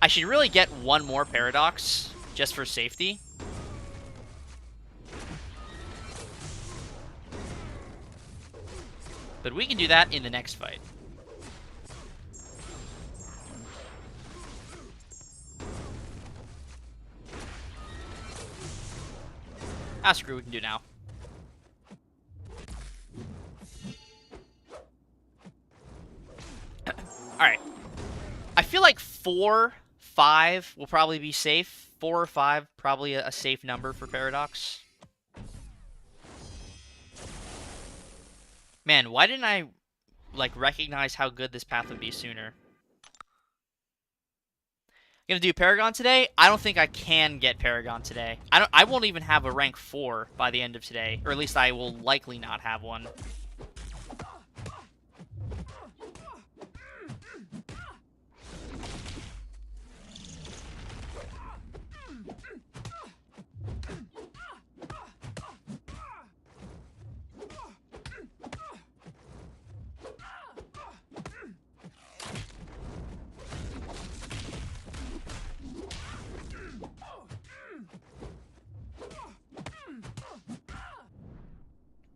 I should really get one more paradox just for safety. But we can do that in the next fight. Ah, screw, we can do now. Alright. I feel like 4, 5 will probably be safe. 4 or 5, probably a safe number for Paradox. Man, why didn't I, like, recognize how good this path would be sooner? Gonna do Paragon today? I don't think I can get Paragon today. I won't even have a rank 4 by the end of today. Or at least I will likely not have one.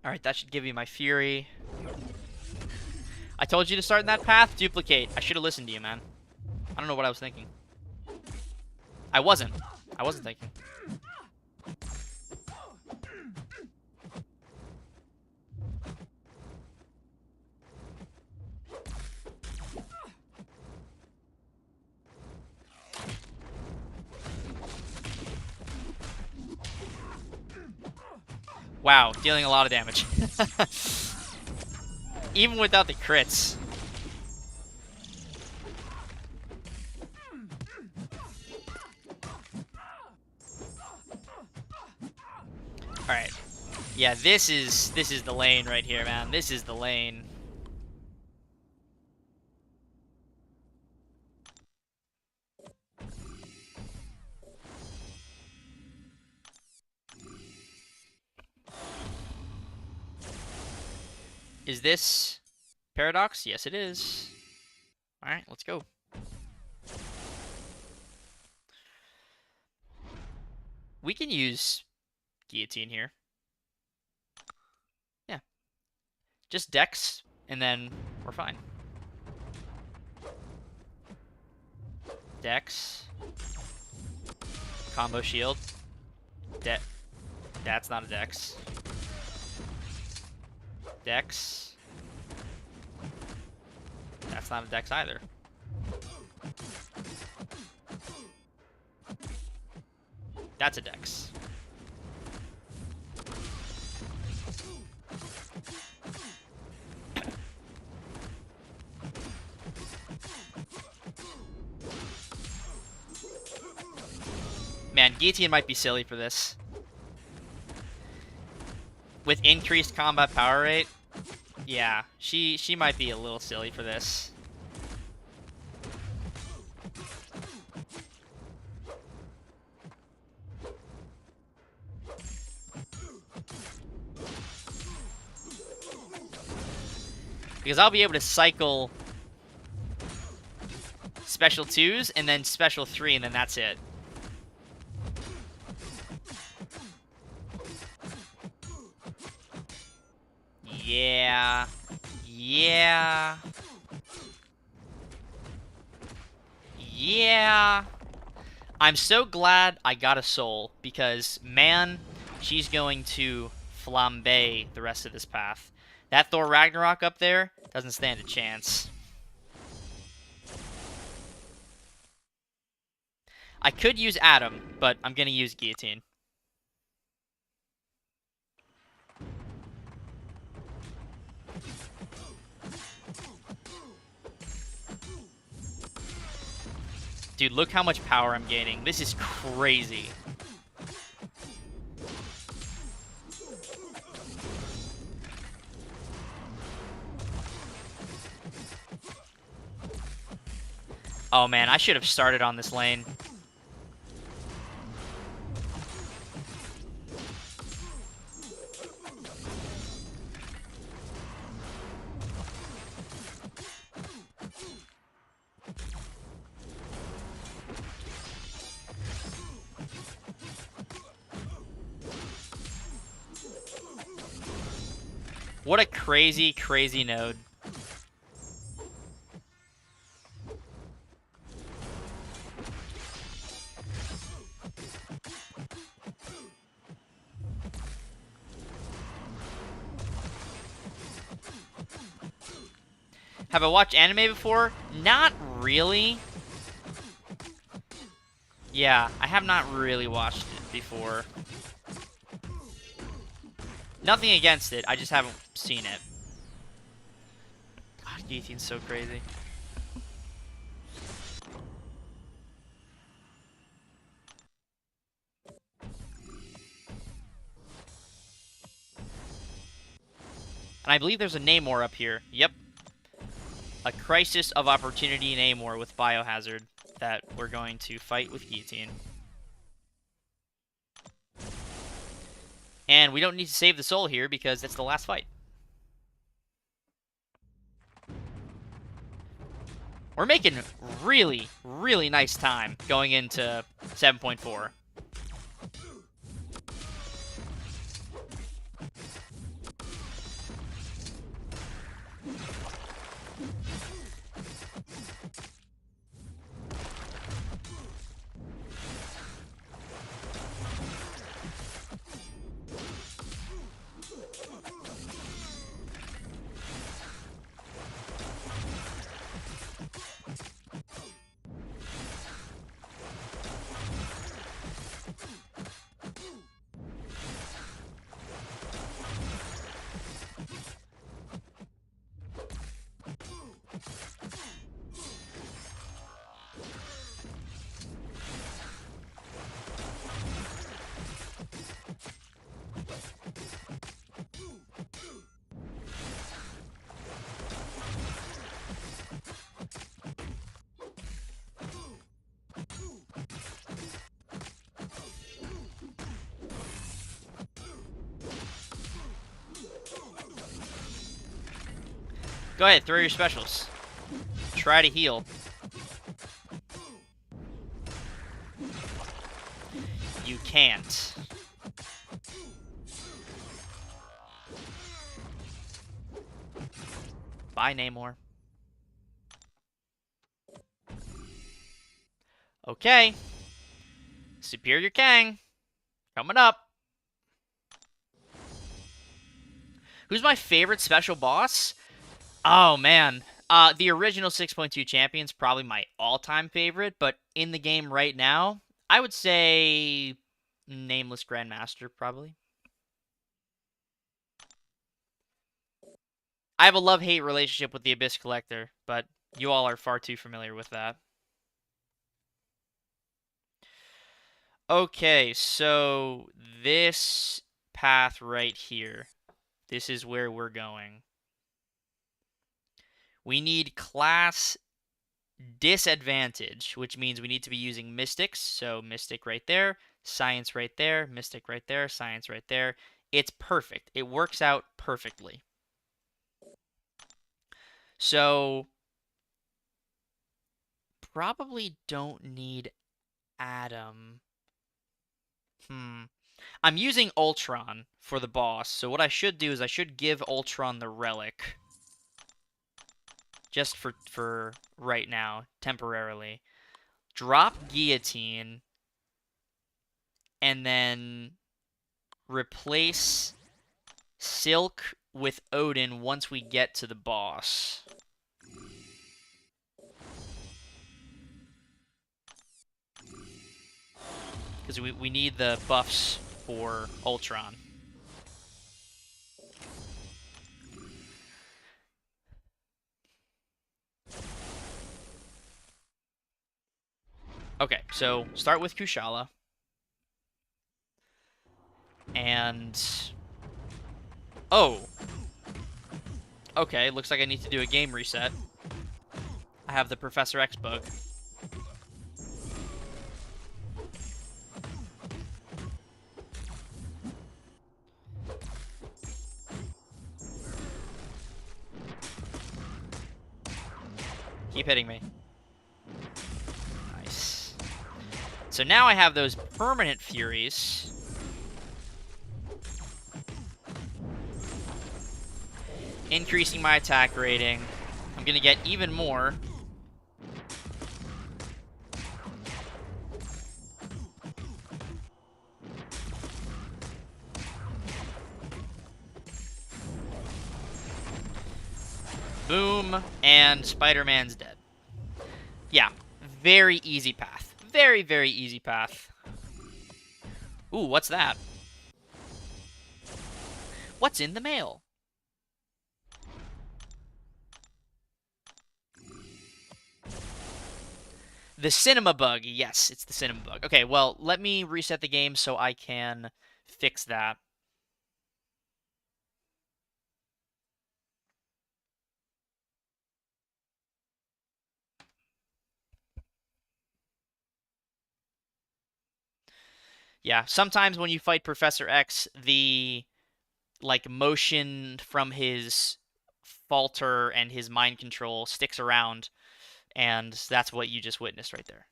Alright, that should give you my Fury. I told you to start in that path. Duplicate. I should have listened to you, man. I don't know what I was thinking. I wasn't thinking. Wow, dealing a lot of damage. Even without the crits. Alright. Yeah, this is the lane right here, man. This is the lane. Is this Paradox? Yes, it is. Alright, let's go. We can use Guillotine here. Yeah. Just Dex, and then we're fine. Dex. Combo Shield. That's not a Dex. Dex. That's not a dex either. That's a dex. Man, Guillotine might be silly for this. With increased combat power rate, yeah, she might be a little silly for this. Because I'll be able to cycle special 2s and then special 3 and then that's it. Yeah. Yeah. Yeah. I'm so glad I got a soul because, man, she's going to flambe the rest of this path. That Thor Ragnarok up there doesn't stand a chance. I could use Adam, but I'm going to use Guillotine. Dude, look how much power I'm gaining. This is crazy. Oh man, I should have started on this lane. What a crazy, crazy node. Have I watched anime before? Not really. Yeah, I have not really watched it before. Nothing against it, I just haven't seen it. God, Guillotine's so crazy. And I believe there's a Namor up here. Yep. A Crisis of Opportunity Namor with Biohazard that we're going to fight with Guillotine. And we don't need to save the soul here because it's the last fight. We're making really, really nice time going into 7.4. Go ahead, throw your specials. Try to heal. You can't. Bye, Namor. Okay. Superior Kang. Coming up. Who's my favorite special boss? Oh, man. The original 6.2 champion's probably my all-time favorite, but in the game right now, I would say Nameless Grandmaster, probably. I have a love-hate relationship with the Abyss Collector, but you all are far too familiar with that. Okay, so this path right here, this is where we're going. We need class disadvantage, which means we need to be using mystics. So mystic right there, science right there, mystic right there, science right there. It's perfect. It works out perfectly. So probably don't need Adam. I'm using Ultron for the boss, so what I should do is I should give Ultron the relic. Just for right now, temporarily. Drop Guillotine, and then replace Silk with Odin once we get to the boss. Because we need the buffs for Ultron. Okay, so start with Kushala. And... oh! Okay, looks like I need to do a game reset. I have the Professor X bug. Keep hitting me. Nice. So now I have those permanent Furies. Increasing my attack rating. I'm gonna get even more. Boom, and Spider-Man's dead. Yeah, very easy path. Very, very easy path. Ooh, what's that? What's in the mail? The cinema bug. Yes, it's the cinema bug. Okay, well, let me reset the game so I can fix that. Yeah, sometimes when you fight Professor X, the like motion from his falter and his mind control sticks around, and that's what you just witnessed right there.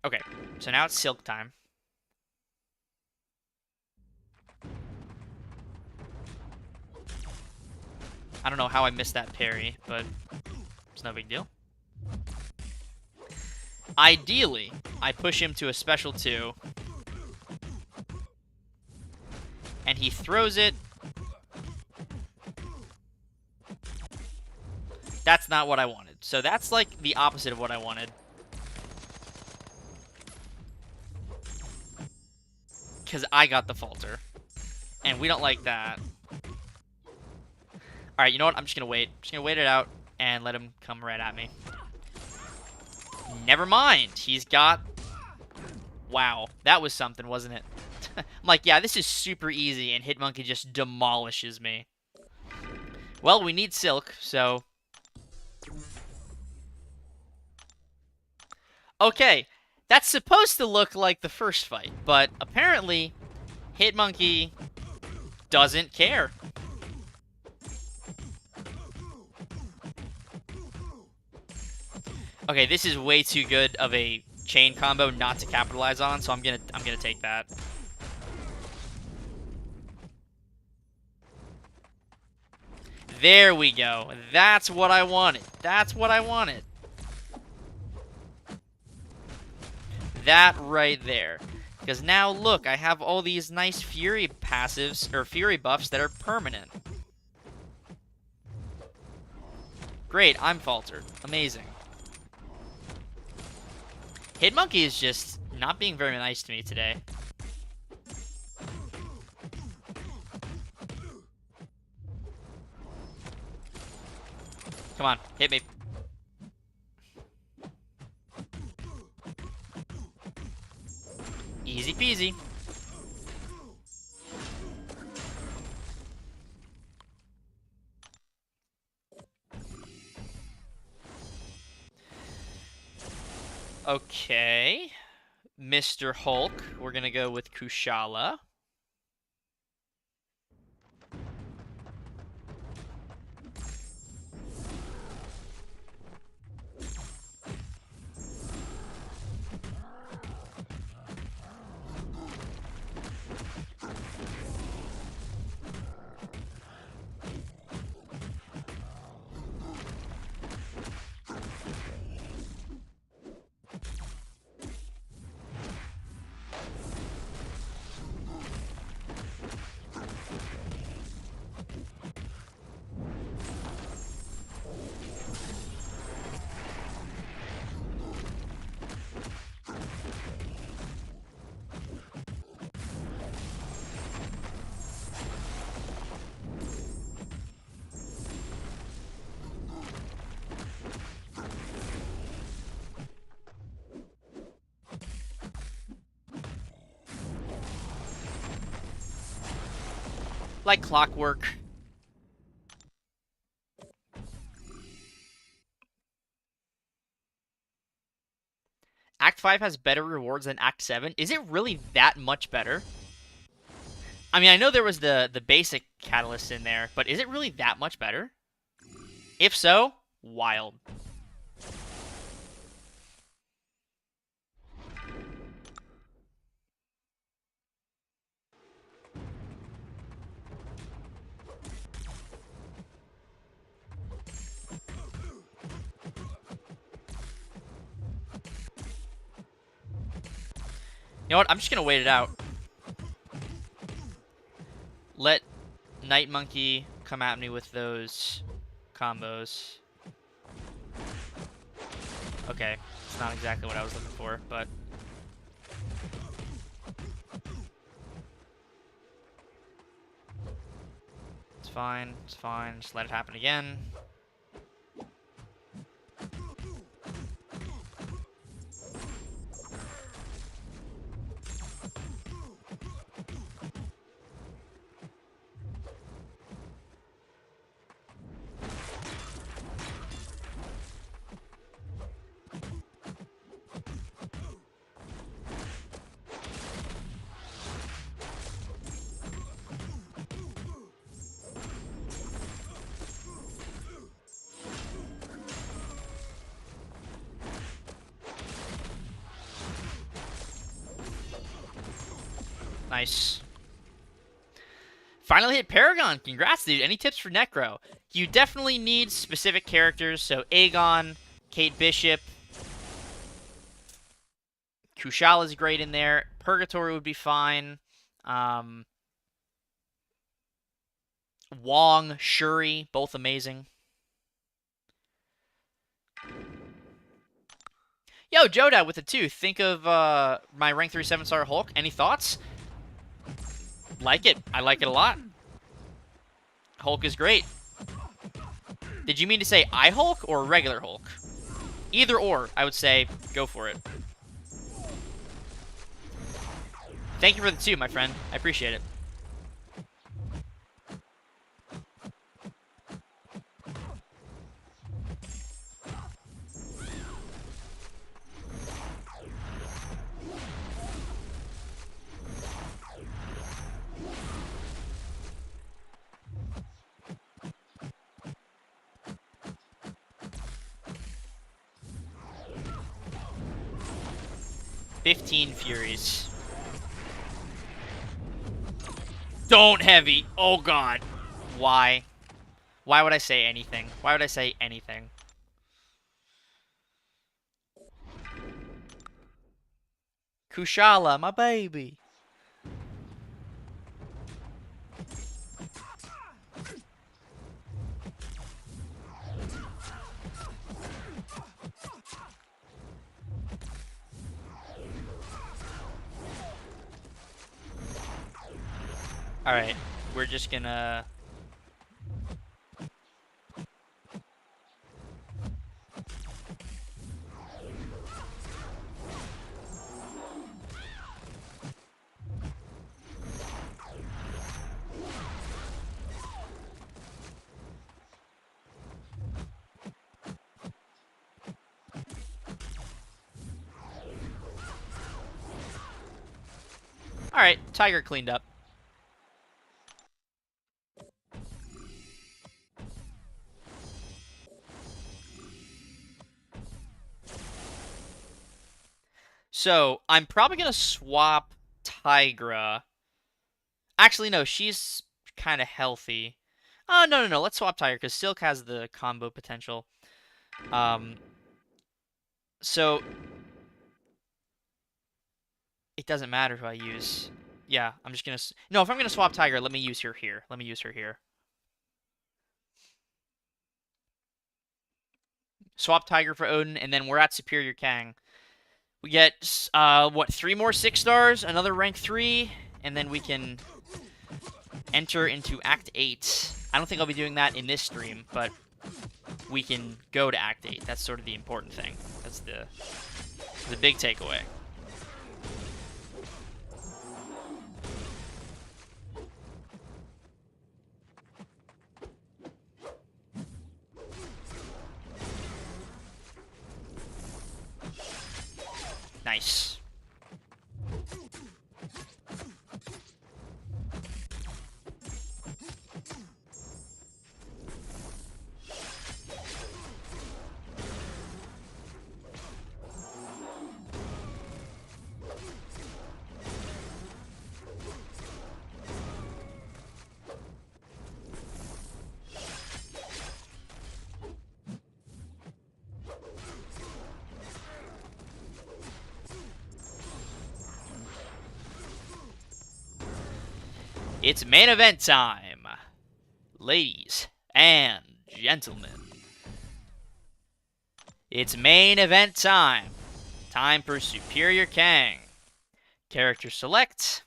Okay, so now it's Silk time. I don't know how I missed that parry, but it's no big deal. Ideally, I push him to a special 2, and he throws it. That's not what I wanted. So that's like the opposite of what I wanted. Because I got the falter. And we don't like that. Alright, you know what? I'm just going to wait. I'm just going to wait it out and let him come right at me. Never mind. He's got... wow. That was something, wasn't it? I'm like, yeah, this is super easy, and Hitmonkey just demolishes me. Well, we need Silk, so... okay, that's supposed to look like the first fight, but apparently Hitmonkey doesn't care. Okay, this is way too good of a chain combo not to capitalize on, so I'm gonna take that. There we go. That's what I wanted. That's what I wanted. That right there. Because now, look, I have all these nice Fury passives, or Fury buffs that are permanent. Great, I'm faltered. Amazing. Hitmonkey is just not being very nice to me today. Come on, hit me. Easy peasy. Okay. Mr. Hulk. We're going to go with Kushala. Like clockwork. Act 5 has better rewards than Act 7. Is it really that much better? I mean, I know there was the basic catalyst in there, but is it really that much better? If so, wild. You know what? I'm just gonna wait it out. Let Night Monkey come at me with those combos. Okay, it's not exactly what I was looking for, but... It's fine, it's fine. Just let it happen again. Nice. Finally hit Paragon. Congrats, dude. Any tips for Necro? You definitely need specific characters. So Aegon, Kate Bishop, Kushala is great in there. Purgatory would be fine. Wong, Shuri, both amazing. Yo, Joda with a 2. Think of my rank 3 7-star Hulk. Any thoughts? Like it. I like it a lot. Hulk is great. Did you mean to say I-Hulk or regular Hulk? Either or, I would say go for it. Thank you for the 2, my friend. I appreciate it. $15 Furies. Don't heavy. Oh, God. Why? Why would I say anything? Why would I say anything? Kushala, my baby. Alright, we're just gonna... Alright, Tiger cleaned up. So, I'm probably gonna swap Tigra. Actually, no, she's kind of healthy. Oh, no. Let's swap Tiger, because Silk has the combo potential. So, it doesn't matter who I use. Yeah, I'm just gonna... No, if I'm gonna swap Tiger, let me use her here. Let me use her here. Swap Tiger for Odin, and then we're at Superior Kang. We get, what, 3 more 6 stars, another rank 3, and then we can enter into Act 8. I don't think I'll be doing that in this stream, but we can go to Act 8. That's sort of the important thing. That's the big takeaway. Nice. It's main event time, ladies and gentlemen. It's main event time. Time for Superior Kang. Character select.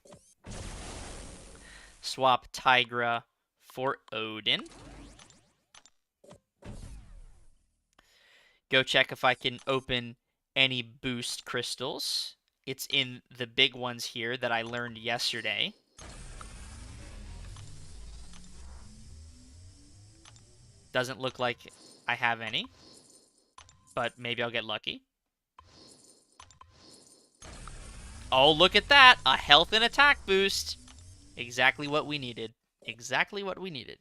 Swap Tigra for Odin. Go check if I can open any boost crystals. It's in the big ones here that I learned yesterday. Doesn't look like I have any, but maybe I'll get lucky. Oh, look at that! A health and attack boost! Exactly what we needed. Exactly what we needed.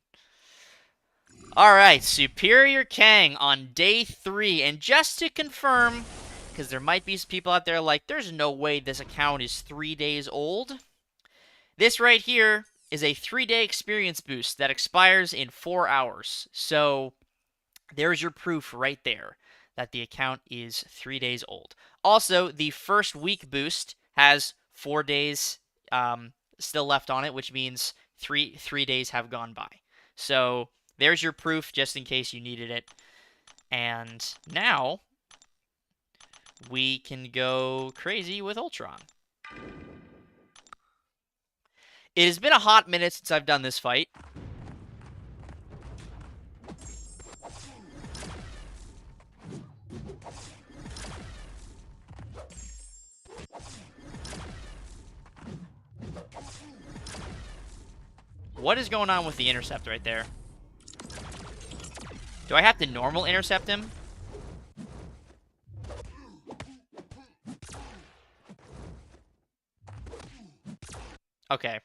Alright, Superior Kang on day 3. And just to confirm, because there might be some people out there like, there's no way this account is 3 days old. This right here is a 3-day experience boost that expires in 4 hours. So there's your proof right there that the account is 3 days old. Also, the first week boost has 4 days still left on it, which means three days have gone by. So there's your proof just in case you needed it. And now we can go crazy with Ultron. It has been a hot minute since I've done this fight. What is going on with the intercept right there? Do I have to normal intercept him? Okay.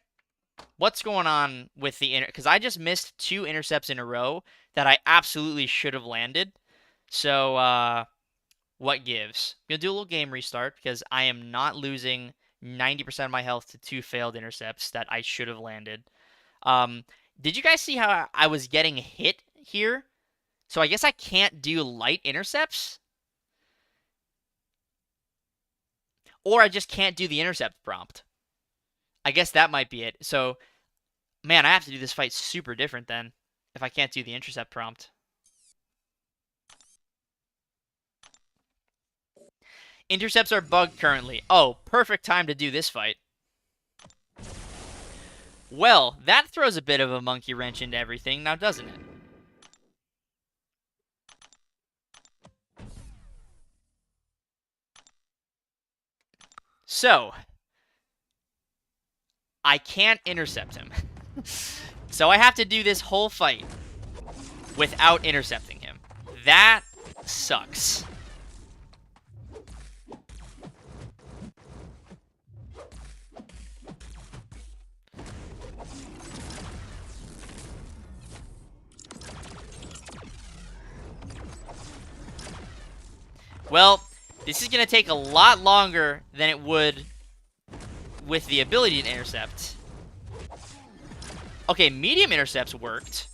What's going on with the because I just missed 2 intercepts in a row that I absolutely should have landed. So, what gives? I'm going to do a little game restart because I am not losing 90% of my health to 2 failed intercepts that I should have landed. Did you guys see how I was getting hit here? So I guess I can't do light intercepts? Or I just can't do the intercept prompt. I guess that might be it. So, man, I have to do this fight super different then if I can't do the intercept prompt. Intercepts are bugged currently. Oh, perfect time to do this fight. Well, that throws a bit of a monkey wrench into everything now, doesn't it? So, I can't intercept him. So I have to do this whole fight without intercepting him. That sucks. Well, this is going to take a lot longer than it would with the ability to intercept. Okay, medium intercepts worked.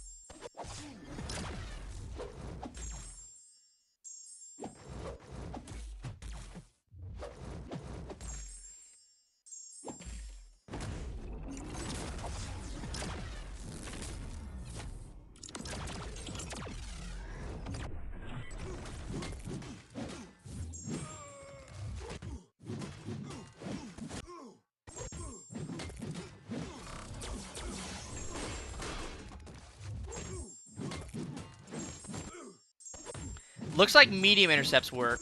Looks like medium intercepts work.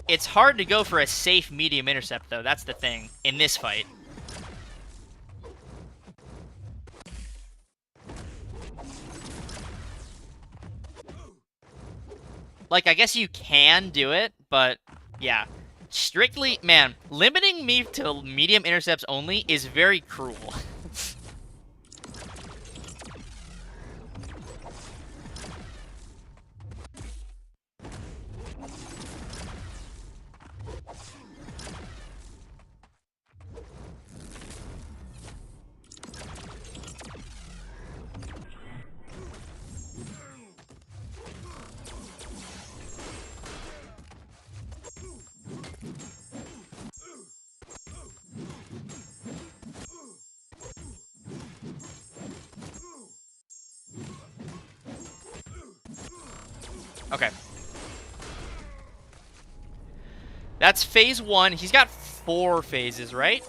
It's hard to go for a safe medium intercept, though. That's the thing in this fight. Like, I guess you can do it, but yeah. Strictly, man, limiting me to medium intercepts only is very cruel. Okay. That's phase 1. He's got 4 phases, right?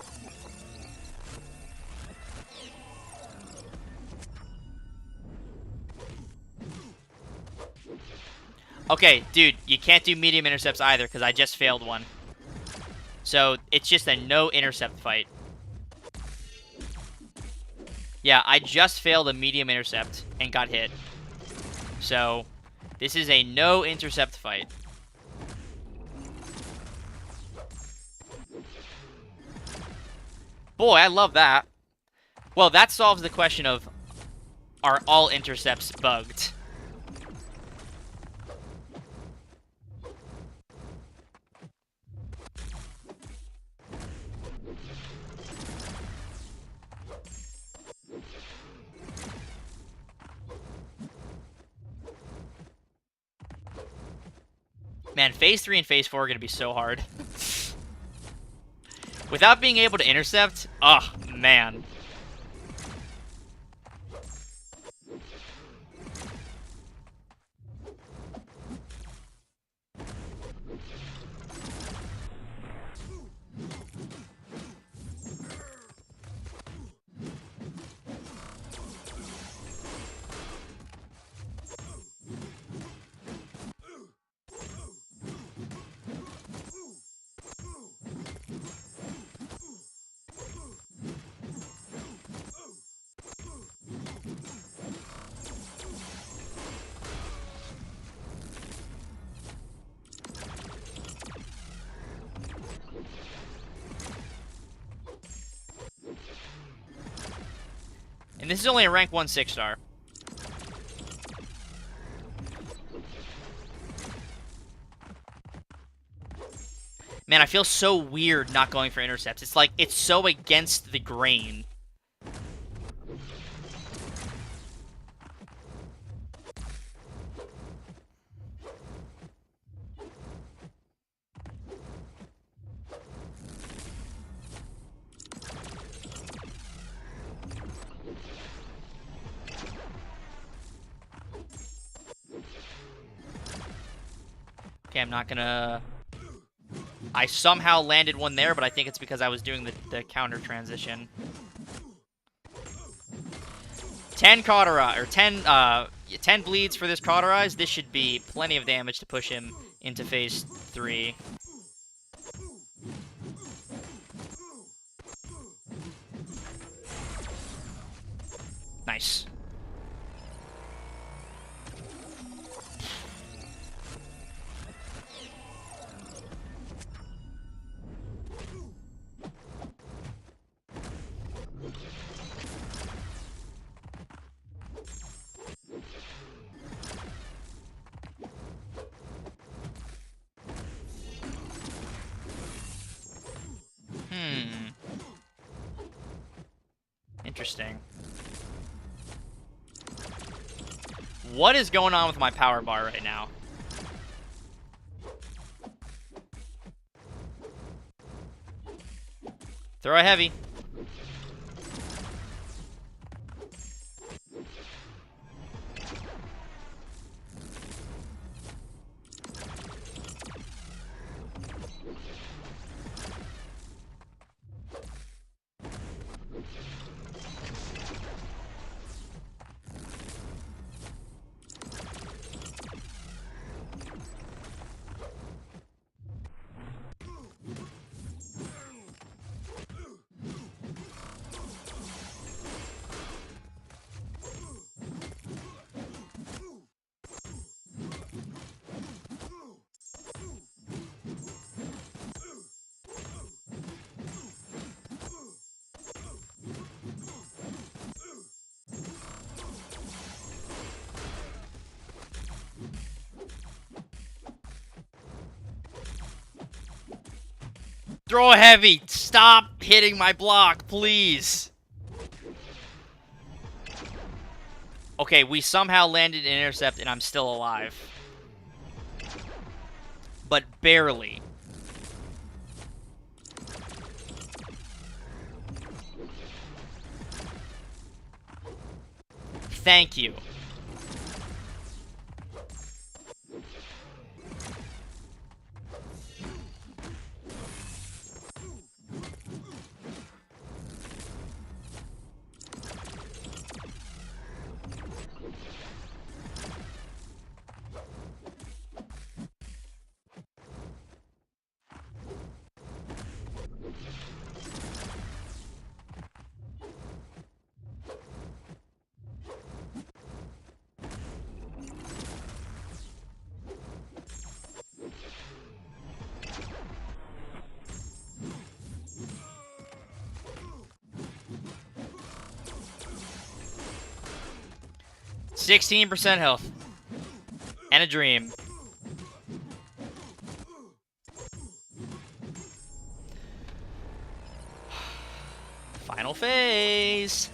Okay, dude, you can't do medium intercepts either because I just failed one. So it's just a no intercept fight. Yeah, I just failed a medium intercept and got hit. So this is a no intercept fight. Boy, I love that. Well, that solves the question of, are all intercepts bugged? Man, phase 3 and phase 4 are going to be so hard. Without being able to intercept, oh, man. And this is only a rank 1 6-star. Man, I feel so weird not going for intercepts. It's like, it's so against the grain. Okay, I'm not gonna... I somehow landed one there, but I think it's because I was doing the counter transition. 10 cauterize, or 10 bleeds for this cauterize. This should be plenty of damage to push him into phase 3. Nice. Interesting. What is going on with my power bar right now? Throw a heavy. Throw a heavy. Stop hitting my block, please. Okay, we somehow landed an intercept and I'm still alive. But barely. Thank you. %, health. And a dream. Final phase.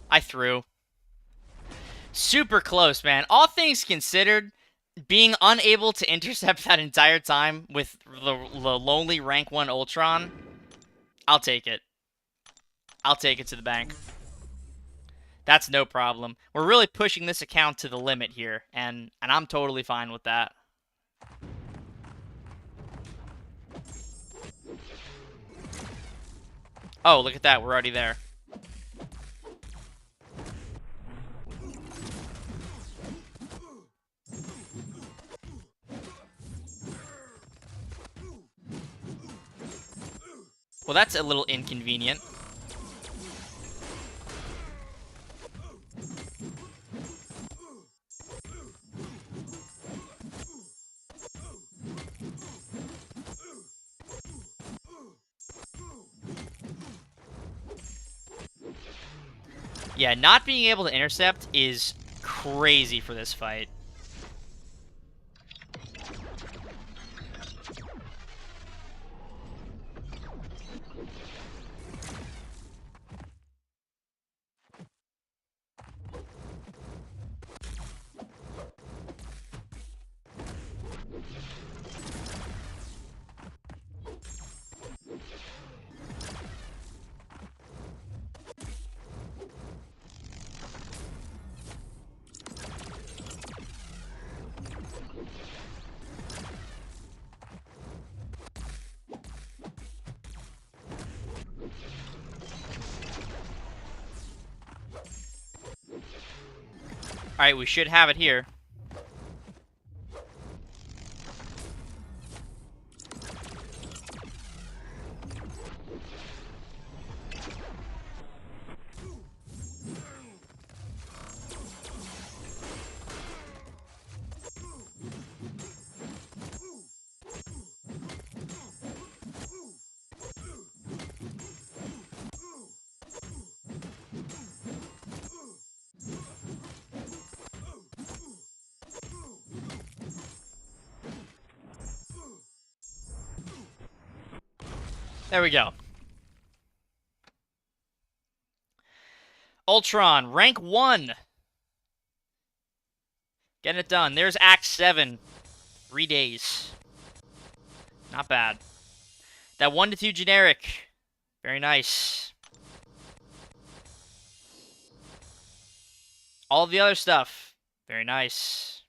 I threw. Super close, man. All things considered, being unable to intercept that entire time with the lonely rank 1 Ultron, I'll take it. I'll take it to the bank. That's no problem. We're really pushing this account to the limit here, and I'm totally fine with that. Oh, look at that. We're already there. Well, that's a little inconvenient. Yeah, not being able to intercept is crazy for this fight. Alright, we should have it here. There we go. Ultron, rank 1. Getting it done. There's Act 7. 3 days. Not bad. That 1 to 2 generic. Very nice. All the other stuff. Very nice.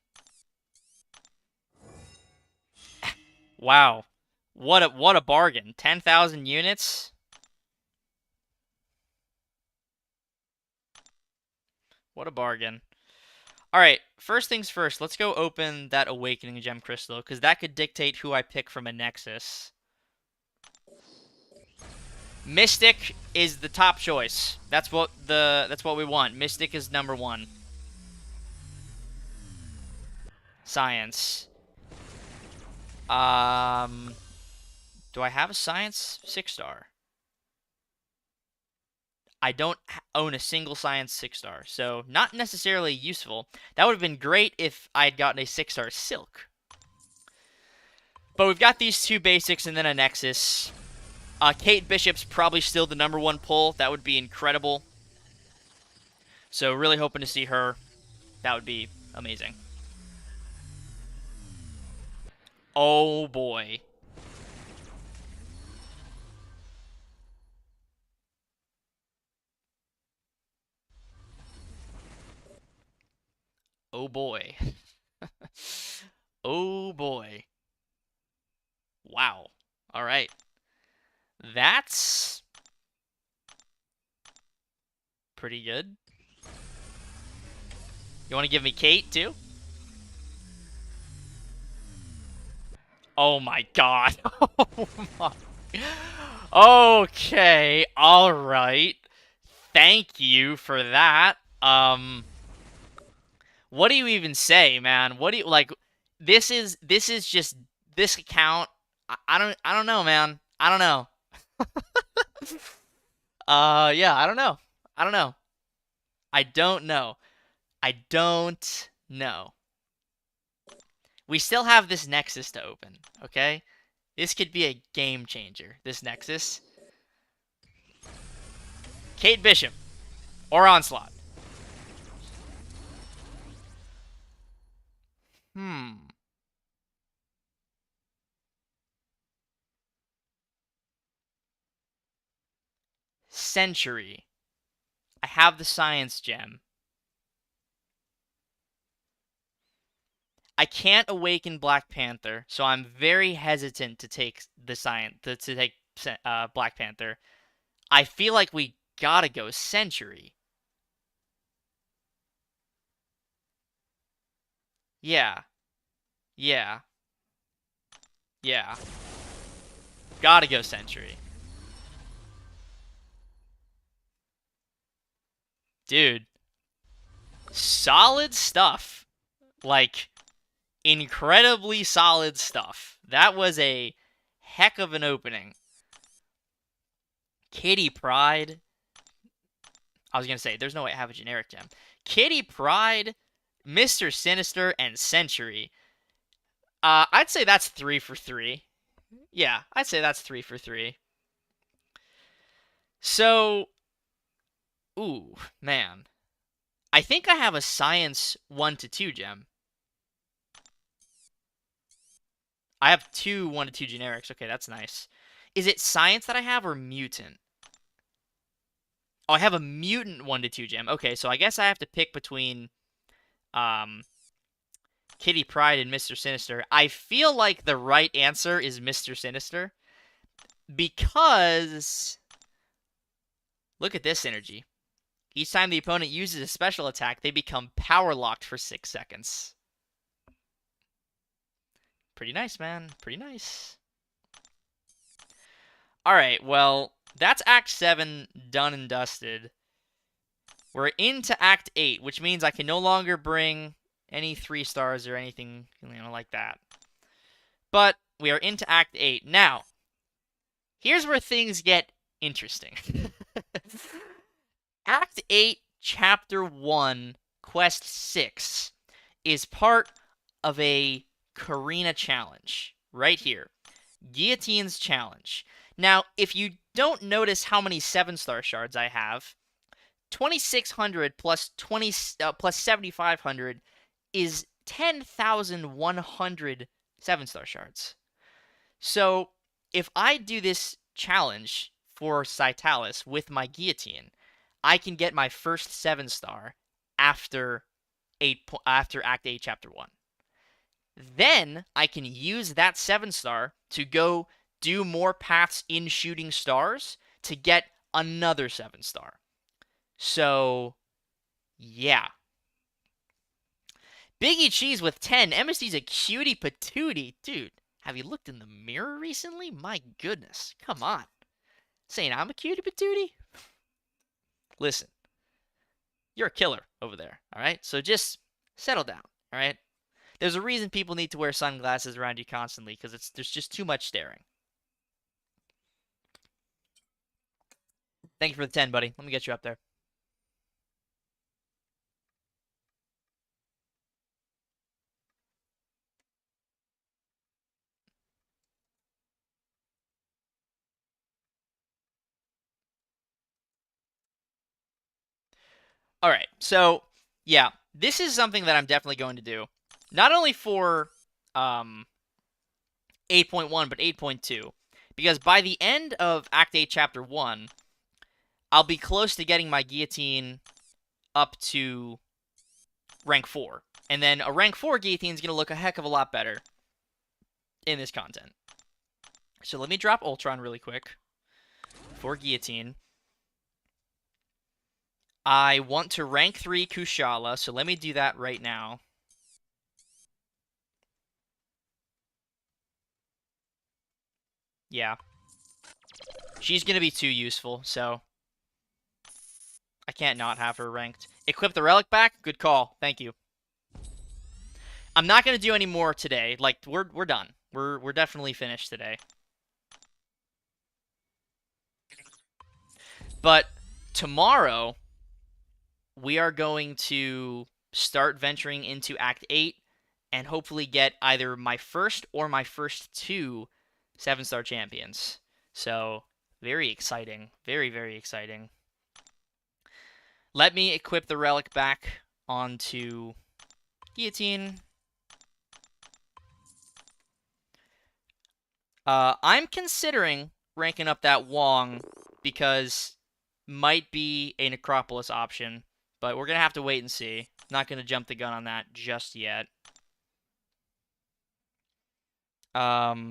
Wow. What a bargain. 10,000 units? What a bargain. Alright, first things first, let's go open that Awakening Gem Crystal, because that could dictate who I pick from a Nexus. Mystic is the top choice. That's what we want. Mystic is number 1. Science. Do I have a Science 6-star? I don't own a single Science 6-star, so not necessarily useful. That would have been great if I had gotten a 6-star Silk. But we've got these 2 basics and then a Nexus. Kate Bishop's probably still the number 1 pull. That would be incredible. So really hoping to see her. That would be amazing. Oh boy. Oh boy. Oh boy. Wow. All right. That's pretty good. You want to give me Kate, too? Oh my god. Oh my. Okay. All right. Thank you for that. What do you even say, man? What do you like? This is just this account. I don't know, man. I don't know. Yeah, I don't know. I don't know. I don't know. I don't know. We still have this Nexus to open, okay? This could be a game changer, this Nexus. Kate Bishop. Or Onslaught. Century. I have the Science Gem. I can't awaken Black Panther, so I'm very hesitant to take the science to take Black Panther. I feel like we gotta go Century. Yeah, yeah, yeah. Gotta go Century, dude. Solid stuff. Like incredibly solid stuff. That was a heck of an opening. Kitty Pryde. I was gonna say, there's no way I have a generic gem. Kitty Pryde, Mr. Sinister, and Century. I'd say that's 3 for 3. Yeah, I'd say that's 3 for 3. So, ooh, man. I think I have a Science 1 to 2 gem. I have two 1 to 2 generics. Okay, that's nice. Is it Science that I have or Mutant? Oh, I have a Mutant 1 to 2 gem. Okay, so I guess I have to pick between um, Kitty Pryde and Mr. Sinister. I feel like the right answer is Mr. Sinister because look at this energy. Each time the opponent uses a special attack, they become power locked for 6 seconds. Pretty nice, man. Pretty nice. Alright, well, that's Act 7 done and dusted. We're into Act 8, which means I can no longer bring any 3 stars or anything, like that. But we are into Act 8. Now, here's where things get interesting. Act 8, Chapter 1, Quest 6 is part of a Karina challenge right here. Guillotine's challenge. Now, if you don't notice how many 7-star shards I have, 2,600 plus 7,500 is 10,100 7-star shards. So, if I do this challenge for Citalis with my Guillotine, I can get my first 7-star after Act 8, Chapter 1. Then I can use that 7-star to go do more paths in Shooting Stars to get another 7-star. So, yeah. Biggie Cheese with 10. MSD's a cutie patootie. Dude, have you looked in the mirror recently? My goodness. Come on. Saying I'm a cutie patootie? Listen, you're a killer over there, all right? So just settle down, all right? There's a reason people need to wear sunglasses around you constantly because there's just too much staring. Thank you for the 10, buddy. Let me get you up there. All right. So, yeah, this is something that I'm definitely going to do. Not only for 8.1, but 8.2. Because by the end of Act 8, Chapter 1, I'll be close to getting my Guillotine up to rank 4. And then a rank 4 Guillotine is going to look a heck of a lot better in this content. So let me drop Ultron really quick for Guillotine. I want to rank 3 Kushala, so let me do that right now. Yeah. She's going to be too useful, so I can't not have her ranked. Equip the relic back? Good call. Thank you. I'm not going to do any more today. Like, we're done. We're definitely finished today. But tomorrow, we are going to start venturing into Act 8 and hopefully get either my first or my first 2 7-star champions. So, very exciting. Very, very exciting. Let me equip the relic back onto Guillotine. I'm considering ranking up that Wong because might be a Necropolis option, but we're going to have to wait and see. Not going to jump the gun on that just yet. Yeah.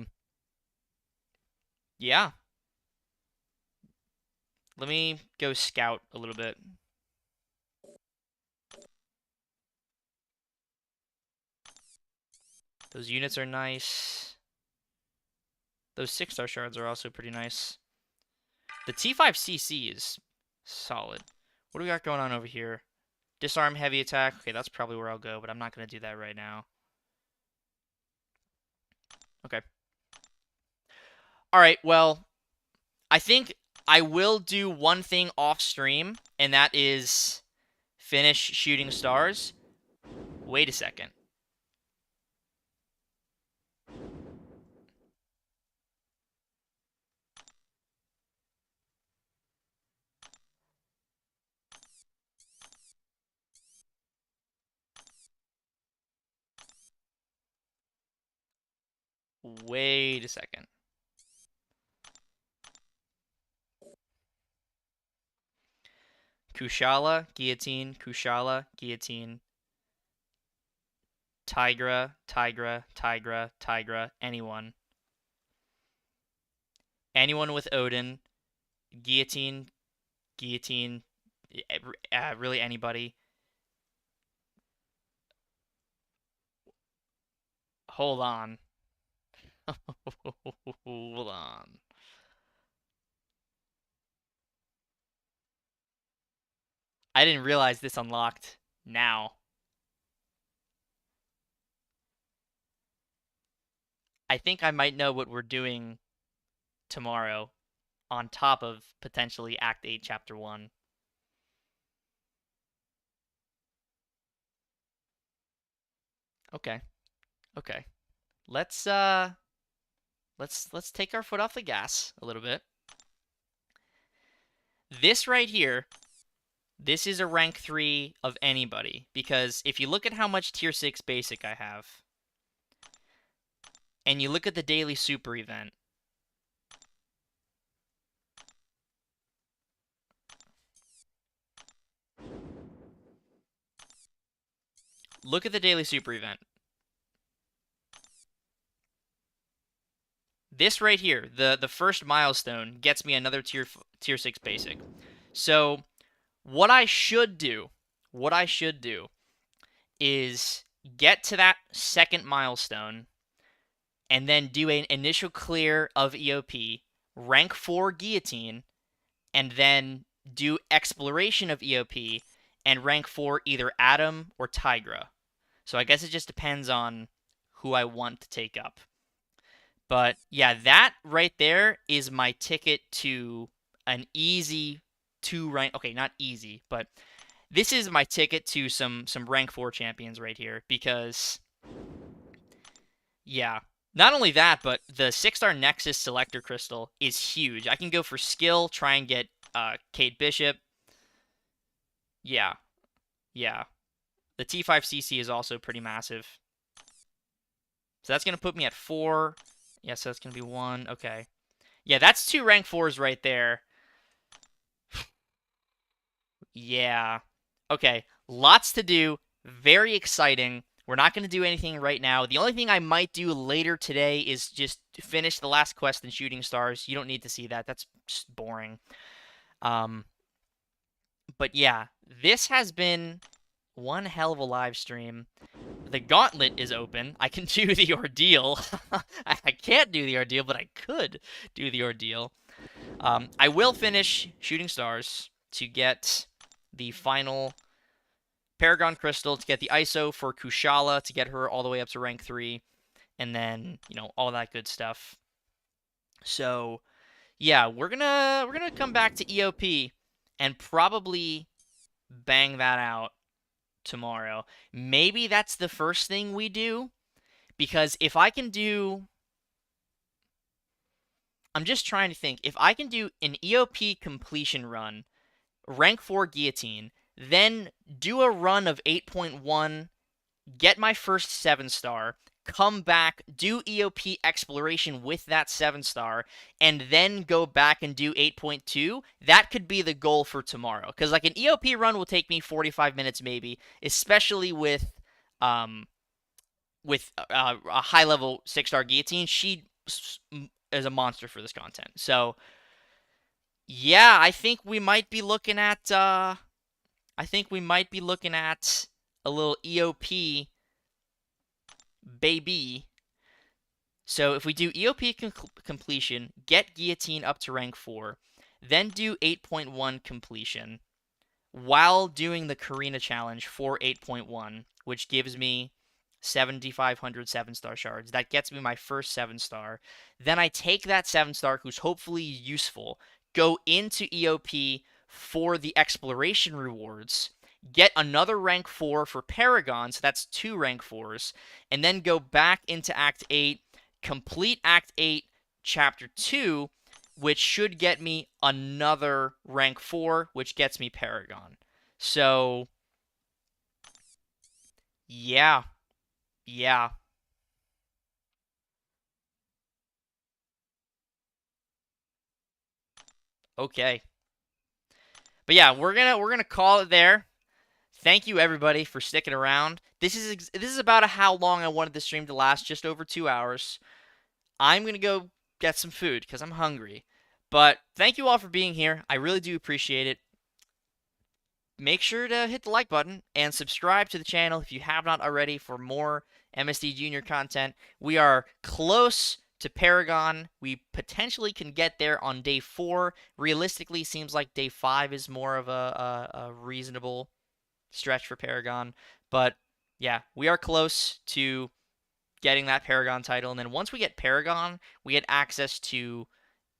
Let me go scout a little bit. Those units are nice. Those 6-star shards are also pretty nice. The T5CC is solid. What do we got going on over here? Disarm heavy attack. Okay, that's probably where I'll go, but I'm not going to do that right now. Okay. All right, well, I think I will do one thing off stream, and that is finish shooting stars. Wait a second. Wait a second. Kushala, Guillotine, Kushala, Guillotine. Tigra, Tigra, Tigra, Tigra, anyone. Anyone with Odin, Guillotine, Guillotine, really anybody. Hold on. Hold on. I didn't realize this unlocked now. I think I might know what we're doing tomorrow on top of potentially Act 8, Chapter 1. Okay. Okay. Let's let's take our foot off the gas a little bit. This right here, this is a rank 3 of anybody, because if you look at how much tier 6 basic I have, and you look at the daily super event, look at the daily super event. This right here, the first milestone, gets me another tier 6 basic. So what I should do is get to that second milestone and then do an initial clear of EOP, rank 4 Guillotine, and then do exploration of EOP and rank 4 either Atom or Tigra. So I guess it just depends on who I want to take up. But yeah, that right there is my ticket to an easy 2 rank. Okay, not easy, but this is my ticket to some rank 4 champions right here, because yeah, not only that, but the 6-star Nexus Selector Crystal is huge. I can go for skill, try and get Kate Bishop. Yeah, yeah. The T5CC is also pretty massive. So that's going to put me at 4. Yeah, so that's going to be 1. Okay. Yeah, that's 2 rank 4s right there. Yeah. Okay, lots to do. Very exciting. We're not going to do anything right now. The only thing I might do later today is just finish the last quest in Shooting Stars. You don't need to see that. That's just boring. But yeah, this has been one hell of a live stream. The gauntlet is open. I can do the ordeal. I can't do the ordeal, but I could do the ordeal. I will finish Shooting Stars to get the final Paragon Crystal, to get the ISO for Kushala, to get her all the way up to rank 3, and then, you know, all that good stuff. So, yeah, we're gonna come back to EOP and probably bang that out tomorrow. Maybe that's the first thing we do, because if I can do... I'm just trying to think. If I can do an EOP completion run, rank 4 Guillotine, then do a run of 8.1, get my first 7-star, come back, do EOP exploration with that 7-star, and then go back and do 8.2. That could be the goal for tomorrow. Because like an EOP run will take me 45 minutes maybe, especially um with a high level 6-star guillotine. She is a monster for this content. So yeah, I think we might be looking at a little EOP baby. So if we do EOP completion, get guillotine up to rank 4, then do 8.1 completion while doing the Karina challenge for 8.1, which gives me 7,500 7-star shards. That gets me my first 7-star. Then I take that 7-star, who's hopefully useful, go into EOP for the exploration rewards, get another rank 4 for Paragon, so that's 2 rank 4s, and then go back into Act 8, complete Act 8, Chapter 2, which should get me another rank 4, which gets me Paragon. So, yeah, yeah, okay. But yeah, we're gonna call it there. Thank you everybody for sticking around. This is about how long I wanted the stream to last, just over 2 hours. I'm gonna go get some food because I'm hungry. But thank you all for being here. I really do appreciate it. Make sure to hit the like button and subscribe to the channel if you have not already for more MSD Junior content. We are close to Paragon. We potentially can get there on day 4. Realistically, seems like day 5 is more of a reasonable stretch for Paragon. But yeah, we are close to getting that Paragon title. And then once we get Paragon, we get access to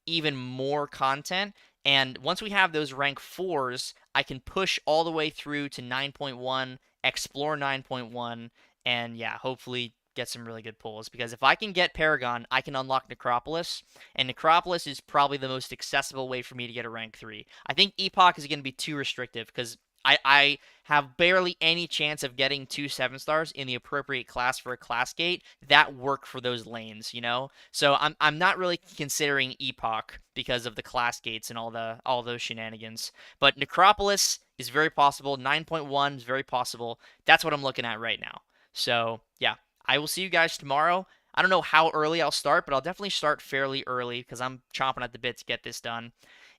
even more content. And once we have those rank 4s, I can push all the way through to 9.1, explore 9.1, and yeah, hopefully get some really good pulls. Because if I can get Paragon, I can unlock Necropolis, and Necropolis is probably the most accessible way for me to get a rank 3. I think Epoch is going to be too restrictive because I have barely any chance of getting 2 7-stars in the appropriate class for a class gate that work for those lanes, you know? So I'm not really considering Epoch because of the class gates and all those shenanigans. But Necropolis is very possible. 9.1 is very possible. That's what I'm looking at right now. So yeah, I will see you guys tomorrow. I don't know how early I'll start, but I'll definitely start fairly early because I'm chomping at the bit to get this done.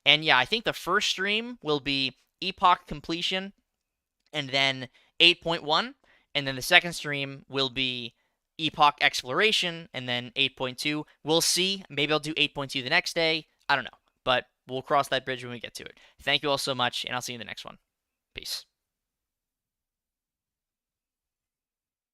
And yeah, I think the first stream will be Epoch completion and then 8.1, and then the second stream will be Epoch exploration and then 8.2. We'll see. Maybe I'll do 8.2 the next day. I don't know, but we'll cross that bridge when we get to it. Thank you all so much, and I'll see you in the next one. Peace.